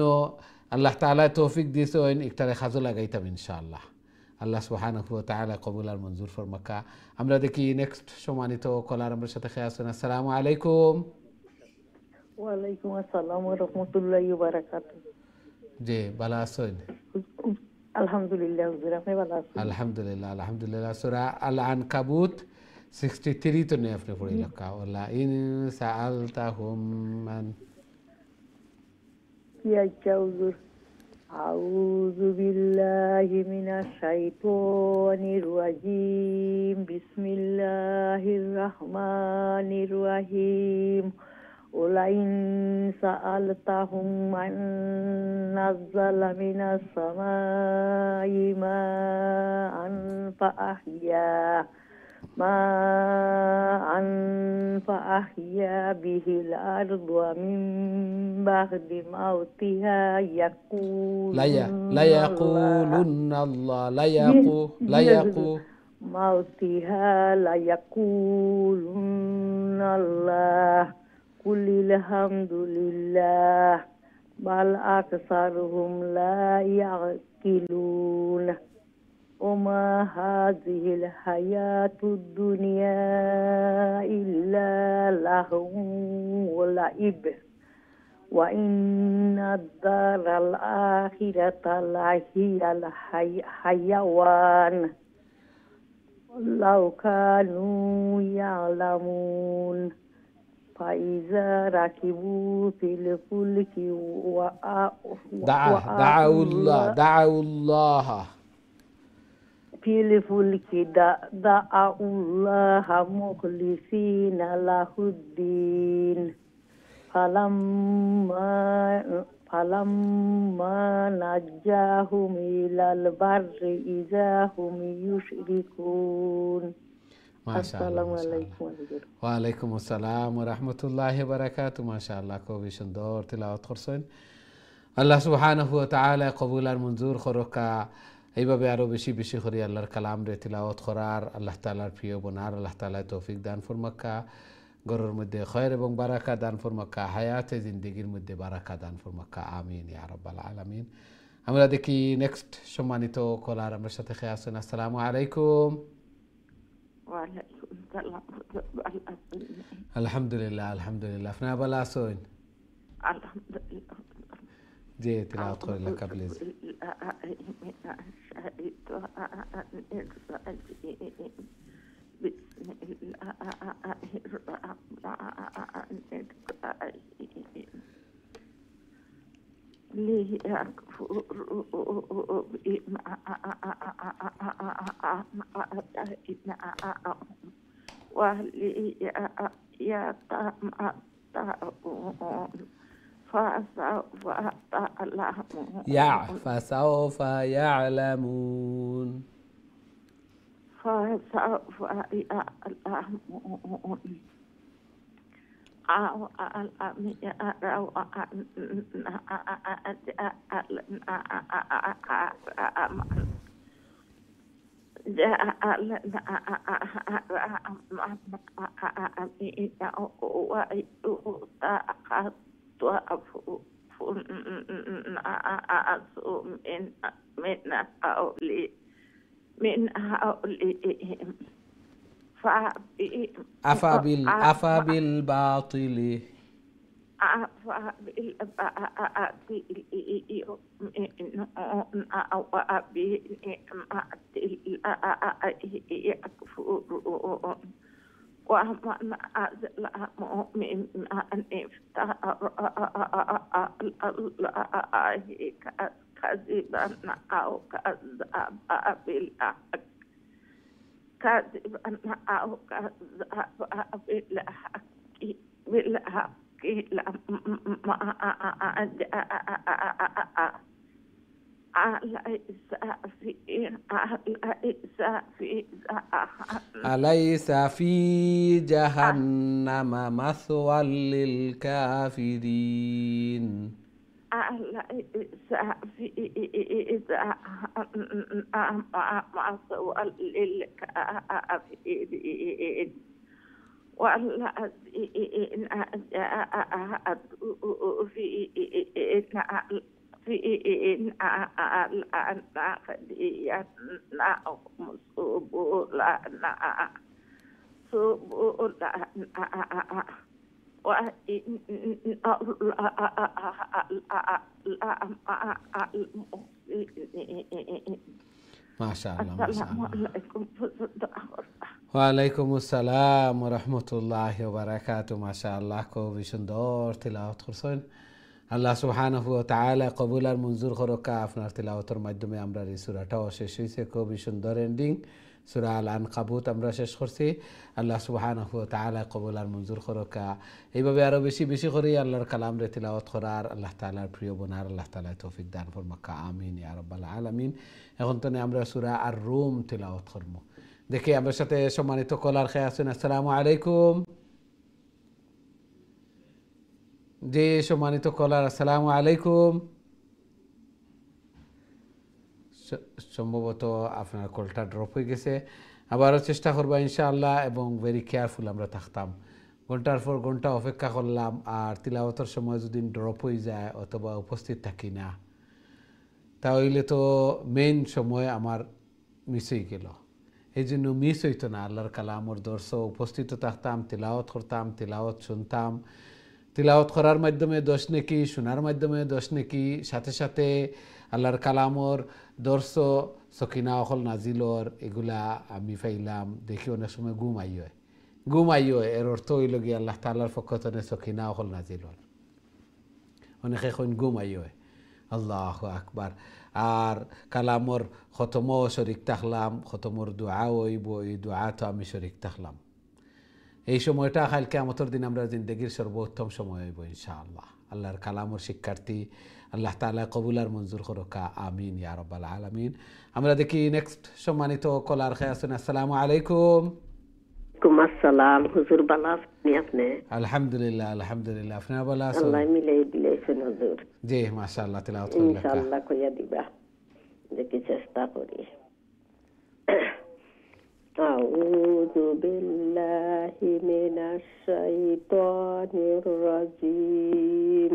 আল্লাহ তাআলা তৌফিক দিছেন, একটারে খাজো লাগাইতাম ইনশাআল্লাহ। আল্লাহ সুবহানাহু ওয়া তাআলা কবুল আর মঞ্জুর ফরমাক্কা। আমরা দেখি নেক্সট সম্মানিত কলার আমার সাথে খেয়ে আছেন। আসসালামু আলাইকুম। ওয়ালাইকুম আসসালাম ওয়া রাহমাতুল্লাহি ওয়া বারাকাতুহু। জি ভালো আছেন? আলহামদুলিল্লাহ হুজুর, আপনি ভালো আছেন? আলহামদুলিল্লাহ আলহামদুলিল্লাহ। সূরা আল আনকাবুত 63 তো নিয়ে আপনি পড়ে লেখা, ওয়ালা ইন সাআলতাহুম মান। কি আচ্ছা হুজুর, আউযু বিল্লাহি মিনাশ শাইতানির রাজিম, বিসমিল্লাহির রহমানির রহিম। ওলাইন সাআলতাহুম মান নাযালা মিনাস সামাই মাআন ফাআহইয়া বিহিল আরদা মিন বা'দি মাউতিহা লায়াকুলুন্নাল্লাহ কুলিল হামদুলিল্লাহ বাল আকসারুহুম লা ইয়াকিলুন। ওমা হাযিহিল হায়াতুদ দুনিয়া ইল্লা লাহউন ওয়া লাইব ওয়া ইন্নাদ দারাল আখিরাতা লাহিয়াল হায়াওয়ান লাউ কানু ইয়ালামুন। ফাইজা রাকিবু ফিল ফুলকি দাউল্লাহ ফিল ফুলকি দাআউল্লাহ মুখলিসিনা লাহুদ্দিন ফালাম্মা নাজ্জাহুম ইলাল বাররি ইযা হুম ইউশরিকুন। আসসালামু আলাইকুম। ওয়ালাইকুম আসসালাম ওয়া রাহমাতুল্লাহি ওয়া বারাকাতুহু। মাশাআল্লাহ, খুবই সুন্দর তিলাওয়াত করছেন। আল্লাহ সুবহানাহু ওয়া তাআলা কবুল আর মঞ্জুর করকা। এইভাবে আরো বেশি বেশি করে আল্লাহর কালাম রে তিলাওয়াত করার, আল্লাহ তাআলার প্রিয় বনার আল্লাহ তাআলা তৌফিক দান ফরমাক্কা। ঘরের মধ্যে খয়র এবং বারাকা দান ফরমাক্কা, হায়াতে জিন্দেগির মধ্যে বারাকা দান ফরমাক্কা আমিন ইয়া রাব্বাল আলামিন। আমরা দেখি নেক্সট সম্মানিত কলার আমার সাথে খেয়ে আছেন। আসসালামু আলাইকুম। ওয়ালাইকুম সালাম। আলহামদুলিল্লাহ আলহামদুলিল্লাহ। আপনারা ভালো আছেন? আলহামদুলিল্লাহ। জি তিলাওয়াত করে লেখা প্লিজ। فسوف يعلمون. أفبالباطل ومن أظلم ممن افترى الله كذبا أو كذب بالحق كذبا أو كذب بالحق لما جاء أليس في جهنم مثوى للكافرين أليس في جهنم مثوى للكافرين والذين جاهدوا فينا لنهدينهم سبلنا وإن الله مع المحسنين. ما شاء الله ما شاء السلام الله. عليكم. ওয়ালাইকুম আসসালাম রহমতুল্লাহি ওয়া বারাকাতুহু। মাশাআল্লাহ, খুবই সুন্দর তিলাওয়াত করছেন। আল্লাহ সুবহানাহু ওয়া তাআলা কবুল আর মঞ্জুর করুকা। আপনার তিলাওয়াতের মাধ্যমে আমরা এই সূরাটাও শেষ হয়েছে, খুবই সুন্দর এন্ডিং। সূরা আল আনকাবুত আমরা শেষ করছি। আল্লাহ সুবহানাহু ওয়া তাআলা কবুল আর মঞ্জুর করুকা। এইভাবে আরো বেশি বেশি করে আল্লাহর কালাম রে তিলাওয়াত করার, আল্লাহ তাআলার প্রিয় বনার আল্লাহ তাআলা তৌফিক দান ফরমাকা। আমিন ইয়া রাব্বাল আলামিন। এখন তো আমরা সূরা আর রুম তিলাওয়াত করব। দেখি আমার সাথে সম্মানিত কলার খেয়ে আছেন। আসসালামু আলাইকুম। জি সম্মানিত কলার, আসসালামু আলাইকুম। সম্ভবত আপনার কলটা ড্রপ হয়ে গেছে। আবারও চেষ্টা করবো ইনশাআল্লাহ, এবং ভেরি কেয়ারফুল আমরা থাকতাম। ঘন্টার পর ঘন্টা অপেক্ষা করলাম, আর তিলাওয়াতের সময় যদি ড্রপ হয়ে যায় অথবা উপস্থিত থাকি না, তাহলে তো মেইন সময় আমার মিস হয়ে গেল। এই জন্য মিস হইতো না আল্লাহর কালামর দর্শ, উপস্থিত থাকতাম, তিলাওয়াত করতাম, তিলাওয়াত শুনতাম। তিলাওয়াত করার মাধ্যমে 10 নেকি, শোনার মাধ্যমে 10 নেকি, সাথে সাথে আল্লাহর কালামর দর্শ সকিনা অকল নাজিলর এগুলা আমি পাইলাম। দেখি অনেক সময় ঘুম আইয়। এর অর্থ হইল গিয়ে আল্লাহ তাআলার পক্ষ থেকে সকিনা অকল নাজিলর। অনেকে এখন ঘুম আইয়। আল্লাহু আকবার। আর কালামর খতমও শরিক থাকলাম, খতমর দোয়া হইব, এই দোয়া তো আমি শরিক থাকলাম। এই সময়টা কাল কিয়ামতের দিন আমরা জিন্দগির সর্বোত্তম সময় হইব ইনশাআল্লাহ। আল্লাহর কালামর শিক্ষার্থী আল্লাহ তাআলা কবুল আর মঞ্জুর করুকা। আমিন ইয়া রাব্বাল আলামিন। আমরা দেখি নেক্সট সম্মানিত কলার খেয়ে আছেন। আসসালামু আলাইকুম। আসসালাম হুজুর, ভালো আছেন আপনি? আলহামদুলিল্লাহ আলহামদুলিল্লাহ। আপনারা ভালো আছেন? আল্লাহ মিলাই দিলেছেন হুজুর। জি মাশাআল্লাহ, তিলাওয়াত করলেন। ইনশাআল্লাহ কইয়া দিবা, দেখি চেষ্টা করি। আউযু বিল্লাহি মিনাশ শাইতানির রাজীম।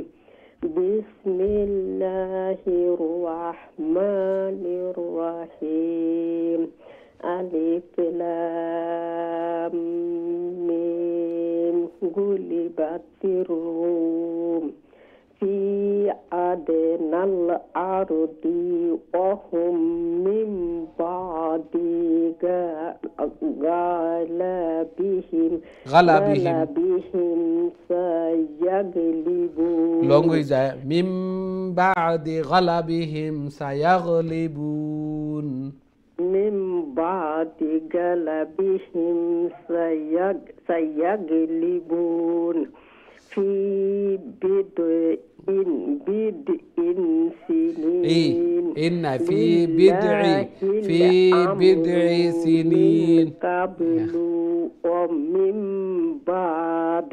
বিসমিল্লাহির রাহমানির রাহিম। আলিফ লাম মিম। গুলিবাতির রুম ফি আদনাল আরদি ওয়া হুম মিন বাদি গালাবিহিম সায়াগলিবুন। লং হয়ে যায়। মিন বাদি গালাবিহিম সায়াগলিবুন। মিন বাদি গালাবিহিম সায়াগলিবুন। ফি বিদইন সিনিন। ইন্না ফি বিদ'i সিনিন কাবলু ওয়া মিন বাদ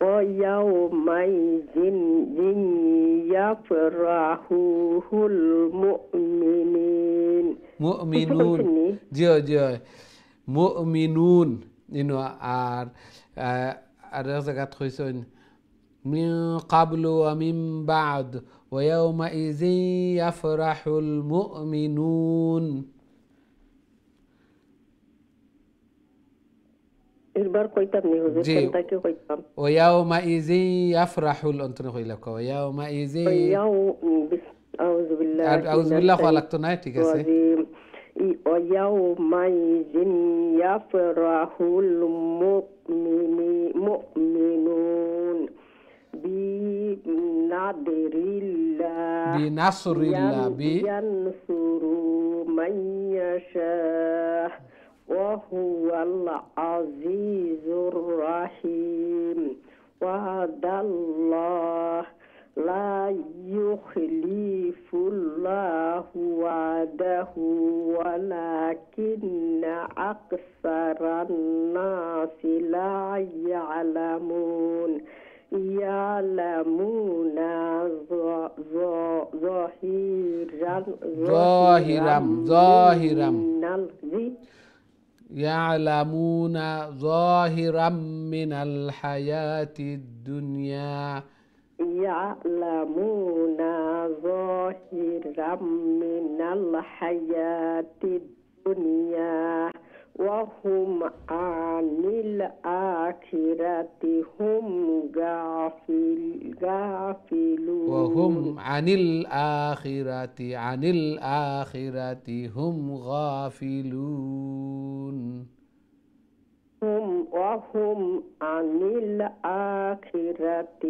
ওয়া ইয়াওমাইযিন ইয়াফরাহুল মুমিনিন। মুমিনুন। জিও মুমিনুন। আর এক জায়গাত কইছেন মিন ক্বাবলু ওয়া মিন বাদ ওয়া ইয়াওমাইযিন ইয়াফরাহুল মুমিনুন। এবার কইতাম নি হুজুর, কোনটাকে কইতাম? ওয়া ইয়াওমাইযিন ইয়াফরাহুল অন্তরে কইলা কো ওয়া ইয়াওমাইযিন। আউযু বিল্লাহি ওয়া লাগতো না, ঠিক আছে। ويومئذ يفرح المؤمنون بنصر الله ينصر من يشاء وهو العزيز الرحيم وعد الله لا يخلف الله وعده ولكن أكثر الناس لا يعلمون يعلمون يعلمون ظاهرا من الحياة الدنيا يعلمون ظاهرا من الحياة الدنيا وهم عن الآخرة هم غافلون وهم عن الآخرة هم غافلون وهم عن الآخرة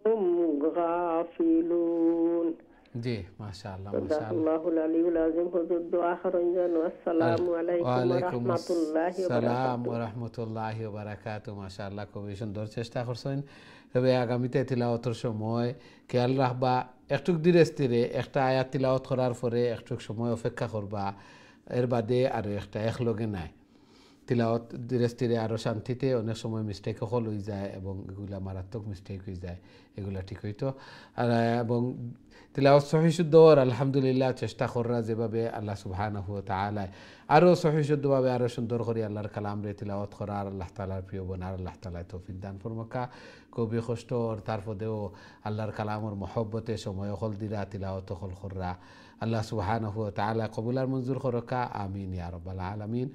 هم غافلون जी माशाअल्लाह अल्लाहुल अलीउल अज़ीम हुजूर दुआ खरंजन अस्सलामु अलैकुम व रहमतुल्लाहि व बाराकातुहू व रहमतुल्लाहि व बाराकातुहू माशाअल्लाह খুবই সুন্দর চেষ্টা করছেন তবে আগামীতে তিলাওয়াতের সময় খেয়াল রাখবা একটু ধীরে স্থিরে একটা আয়াত তিলাওয়াত করার পরে একটু সময় অপেক্ষা করবা এর বাদে আর একটা একলগে নাই তিলাওয়াত ধীরে স্থিরে আরও শান্তিতে অনেক সময় মিস্টেক হল হয়ে যায় এবং এগুলা মারাত্মক মিস্টেক হয়ে যায় এগুলা ঠিক হইতো আর এবং তিলাওয়াত সহি শুদ্ধ আর আলহামদুলিল্লাহ চেষ্টা করা যেভাবে আল্লাহ সুবহানাহু ওয়া তাআলা আরও সহি শুদ্ধভাবে আরও সুন্দর করে আল্লাহর কালাম রে তিলাওয়াত করার আল্লাহ তাআলার প্রিয় বনার আল্লাহ তাআলা তৌফিক দান ফরমাকা খুবই কষ্ট আর তারপরেও আল্লাহর কালামর মহব্বতে সময় হল দিরা তিলাওয়াত হল করা আল্লাহ সুবহানাহু ওয়া তাআলা কবুল আর মঞ্জুর করকা আমিন ইয়া রাব্বাল আলামিন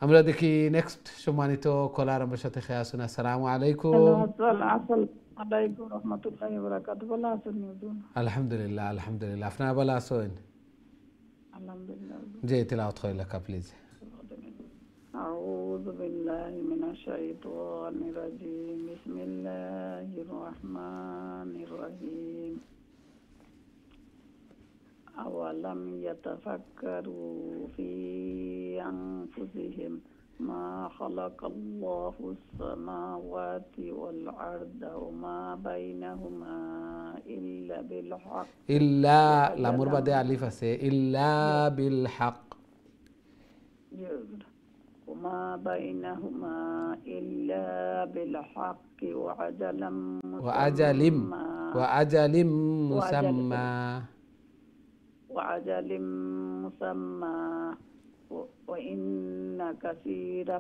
আমরা দেখি নেক্সট সম্মানিত কলার আমার সাথে খেয়ে আসুন আসসালামু আলাইকুম আলাইকুম রহমতুল্লাহি ওয়া বারাকাতুহু ভালো আছেন হুজুর আলহামদুলিল্লাহ আলহামদুলিল্লাহ আপনারা ভালো আছেন আলহামদুলিল্লাহ জি তিলাওয়াত কইলা প্লিজ আউযু বিল্লাহি মিনাশ শাইতানির রাজিম বিসমিল্লাহির রহমানির রহিম أولم يتفكروا في أنفسهم ما خلق الله السماوات والأرض وما بينهما إلا بالحق إلا لامور بعد ألف আছে إلا بالحق وما بينهما إلا بالحق وأجل مسمى وأجل مسمى وإن كثيرا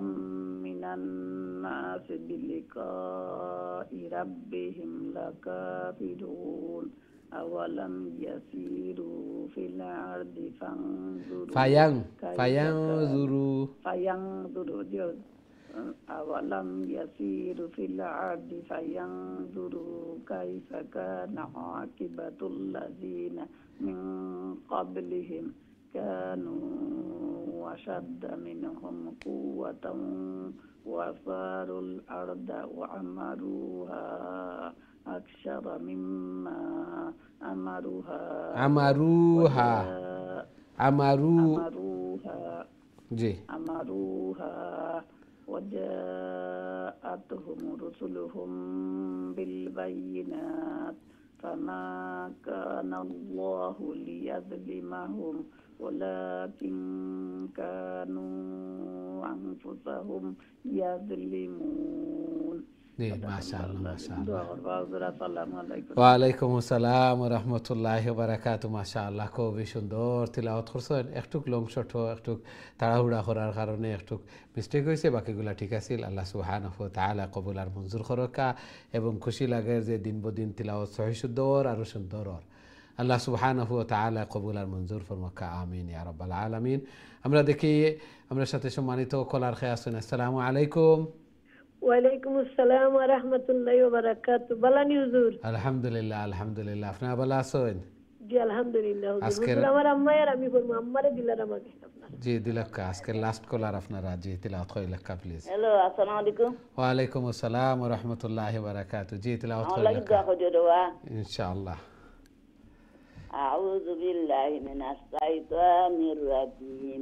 من الناس بلقاء ربهم لكافرون أولم يسيروا في الأرض فينظروا أولم يسيروا في الأرض فينظروا كيف كان عاقبة الذين من قبلهم كانوا أشد منهم قوة وأثاروا الأرض وعمروها أكثر مما أمروها وجاءتهم رسلهم بالبينات فما كان الله ليظلمهم ولكن كانوا أنفسهم يظلمون ওয়ালাইকুম আসসালাম ওয়া রাহমাতুল্লাহি ওয়া বারাকাতুহু মাশাআল্লাহ খুবই সুন্দর তিলাওয়াত করছেন একটু লং শর্ট একটু তাড়াহুড়া করার কারণে একটু মিস্টেক হয়েছে বাকিগুলা ঠিক আছে আল্লাহ সুবহানাহু ওয়া তাআলা কবুল আর মঞ্জুর করকা এবং খুশি লাগে যে দিন বদিন তিলাওয়াত সহি শুদ্ধ আর সুন্দর আল্লাহ সুবহানাহু ওয়া তাআলা কবুল আর মঞ্জুর ফরমাকা আমিন ইয়া রাব্বাল আলামিন আমরা দেখি আমরা সাথে সম্মানিত কলার খেয়ে আসুন আসসালামু আলাইকুম ওয়ালাইকুম আসসালাম ওয়া রাহমাতুল্লাহি ওয়া বারাকাতুহু বালানি হুজুর আলহামদুলিল্লাহ আপনারা ভালো আছেন জি আলহামদুলিল্লাহ হুজুর আমার আম্মা আর আমি বলবো আম্মারে দিলার আমাকে আপনার। জি দিলক্কা আজকে লাস্ট কলার আপনারা জি তিলাওয়াত কইলাক্কা প্লিজ। হ্যালো, আসসালামু আলাইকুম। ওয়া আলাইকুম আসসালাম ওয়া রাহমাতুল্লাহি ওয়া বারাকাতুহু। জি তিলাওয়াত আমার লাগি কইলাক্কা দোয়া করে দেওয়া। ইনশাআল্লাহ। أعوذ بالله من الشيطان الرجيم.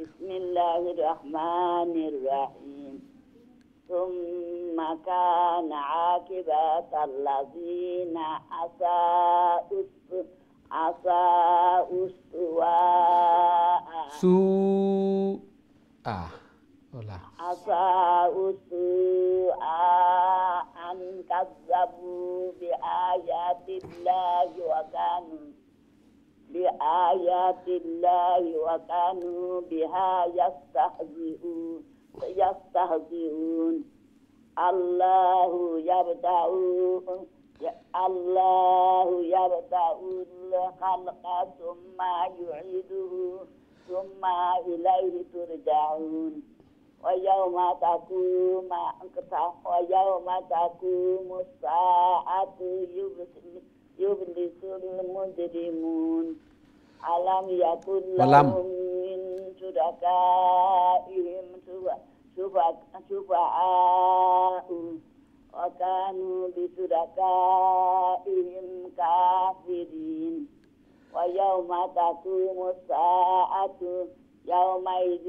بسم الله الرحمن الرحيم. ثم كان عاقبة الذين أساءوا أساءوا أن كذبوا بآيات الله وكانوا بها يستهزئون. الله يبدأ الخلق ثم يعيده ثم إليه ترجعون. ويوم تقوم الساعة يبلس المجرمون. ألم يكن لهم من شركائهم شفعاء وكانوا بشركائهم كافرين. ويوم تقوم الساعة يومئذ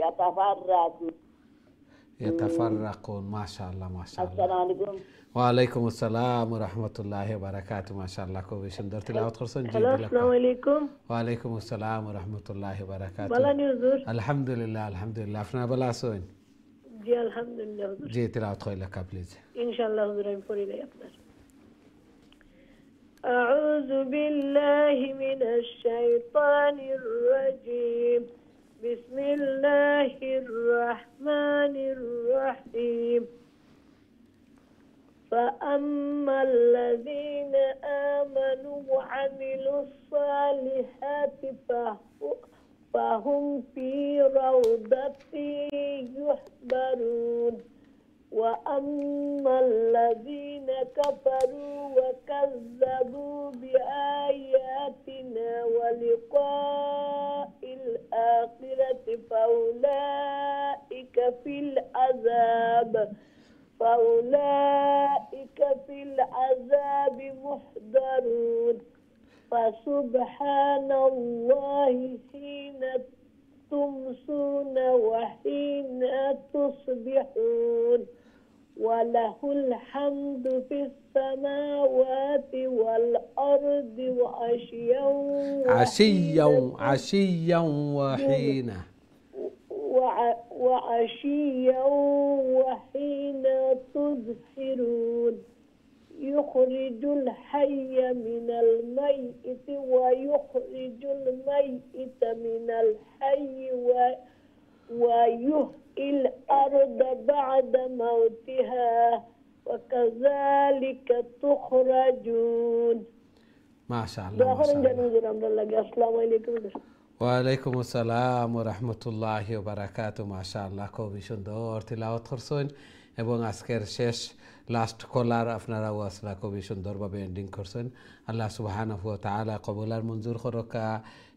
يتفرقون. ما شاء الله ما شاء الله. السلام عليكم. ওয়ালাইকুম আসসালাম ওয়া রাহমাতুল্লাহি ওয়া বারাকাতুহু। মাশাআল্লাহ খুবই সুন্দর তিলাওয়াত করছেন। জি হ্যালো, আসসালামু আলাইকুম। ওয়ালাইকুম আসসালাম ওয়া রাহমাতুল্লাহি ওয়া বারাকাতুহু। ভালো আছেন হুজুর? আলহামদুলিল্লাহ আলহামদুলিল্লাহ। আপনারা ভালো আছেন? জি আলহামদুলিল্লাহ হুজুর। জি তিলাওয়াত কইলাক্কা প্লিজ। ইনশাআল্লাহ হুজুর আমি পড়ি দেই আপনার। أعوذ بالله من الشيطان الرجيم. بسم الله الرحمن الرحيم. فأما الذين آمنوا وعملوا الصالحات فهم في روضة يحبرون. وأما الذين كفروا وكذبوا بآياتنا ولقاء الآخرة فأولئك في العذاب محضرون. فسبحان الله حين تمسون وحين تصبحون. وله الحمد في السماوات والأرض عشيا وحين تظهرون. يخرج الحي من الميت ويخرج الميت من الحي ويحيي الأرض بعد موتها وكذلك تخرجون. ما شاء الله ما شاء الله. السلام عليكم. ওয়ালাইকুম আসসালাম ওয়া রাহমাতুল্লাহি ওয়া বারাকাতুহু। মাশাআল্লাহ খুবই সুন্দর তিলাওয়াত করছেন এবং আজকের শেষ লাস্ট কলার আপনারা ওয়াসলা খুবই সুন্দরভাবে এন্ডিং করছেন। আল্লাহ সুবহানাহু ওয়া তাআলা কবুল আর মঞ্জুর করকা।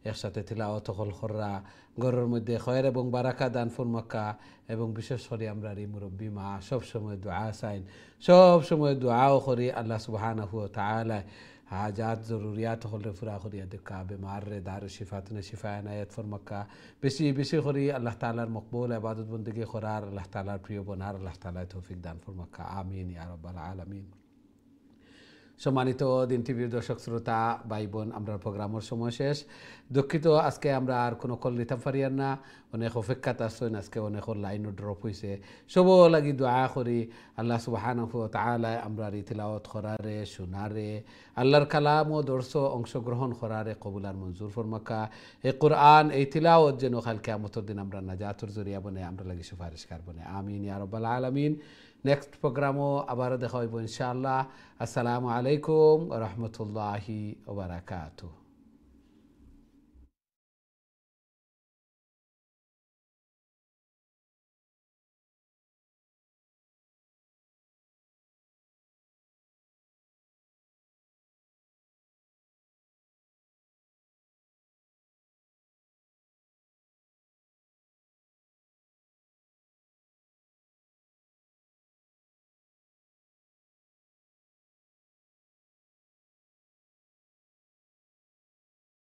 একসাথে তিলাওয়াত কররা ঘরের মধ্যে খয়ের এবং বারাকা দান ফরমাক্কা এবং বিশেষ করে আমরা এই মুরব্বী মা সব সময় দোয়া চাইন, সব সময় দোয়াও করি আল্লাহ সুবহানাহু ওয়া তাআলা হাজাত জরুরিয়াত হলে পুরা করিয়া দেখা বেমার রে দার শিফাত নে শিফা এনায়েত ফরমাক্কা। বেশি বেশি করি আল্লাহ তাআলার মকবুল ইবাদত বন্দেগি করার, আল্লাহ তাআলার প্রিয় বনার আল্লাহ তাআলা তৌফিক দান ফরমাক্কা। আমিন ইয়া রাব্বাল আলামিন। সম্মানিত দিন টিভির দর্শক শ্রোতা ভাই বোন, আমরা প্রোগ্রামের সময় শেষ। দুঃখিত আজকে আমরা আর কোনো কল নিতাম পারিয়ার না, অনেক অপেক্ষাত আসছেন, আজকে অনেক লাইনও ড্রপ হয়েছে। সব লাগি দোয়া করি আল্লাহ সুবহানাহু ওয়া তাআলা আমরা তিলাওয়াত করারে শোনারে আল্লাহর কালাম ও দর্শ অংশগ্রহণ করারে কবুলার মঞ্জুর ফরমাক্কা। এই কোরআন এই তিলাওয়াত যেন কাল কিয়ামতের দিন আমরা নাজাতুর জরিয়া বনে আমরা লাগি সুপারিশকার বনে। আমিন ইয়া রাব্বাল আলামিন। নেক্সট প্রোগ্রামও আবারও দেখা হইব ইনশাআল্লাহ। আসসালামু আলাইকুম ওয়া রাহমাতুল্লাহি ওয়া বারাকাতুহু।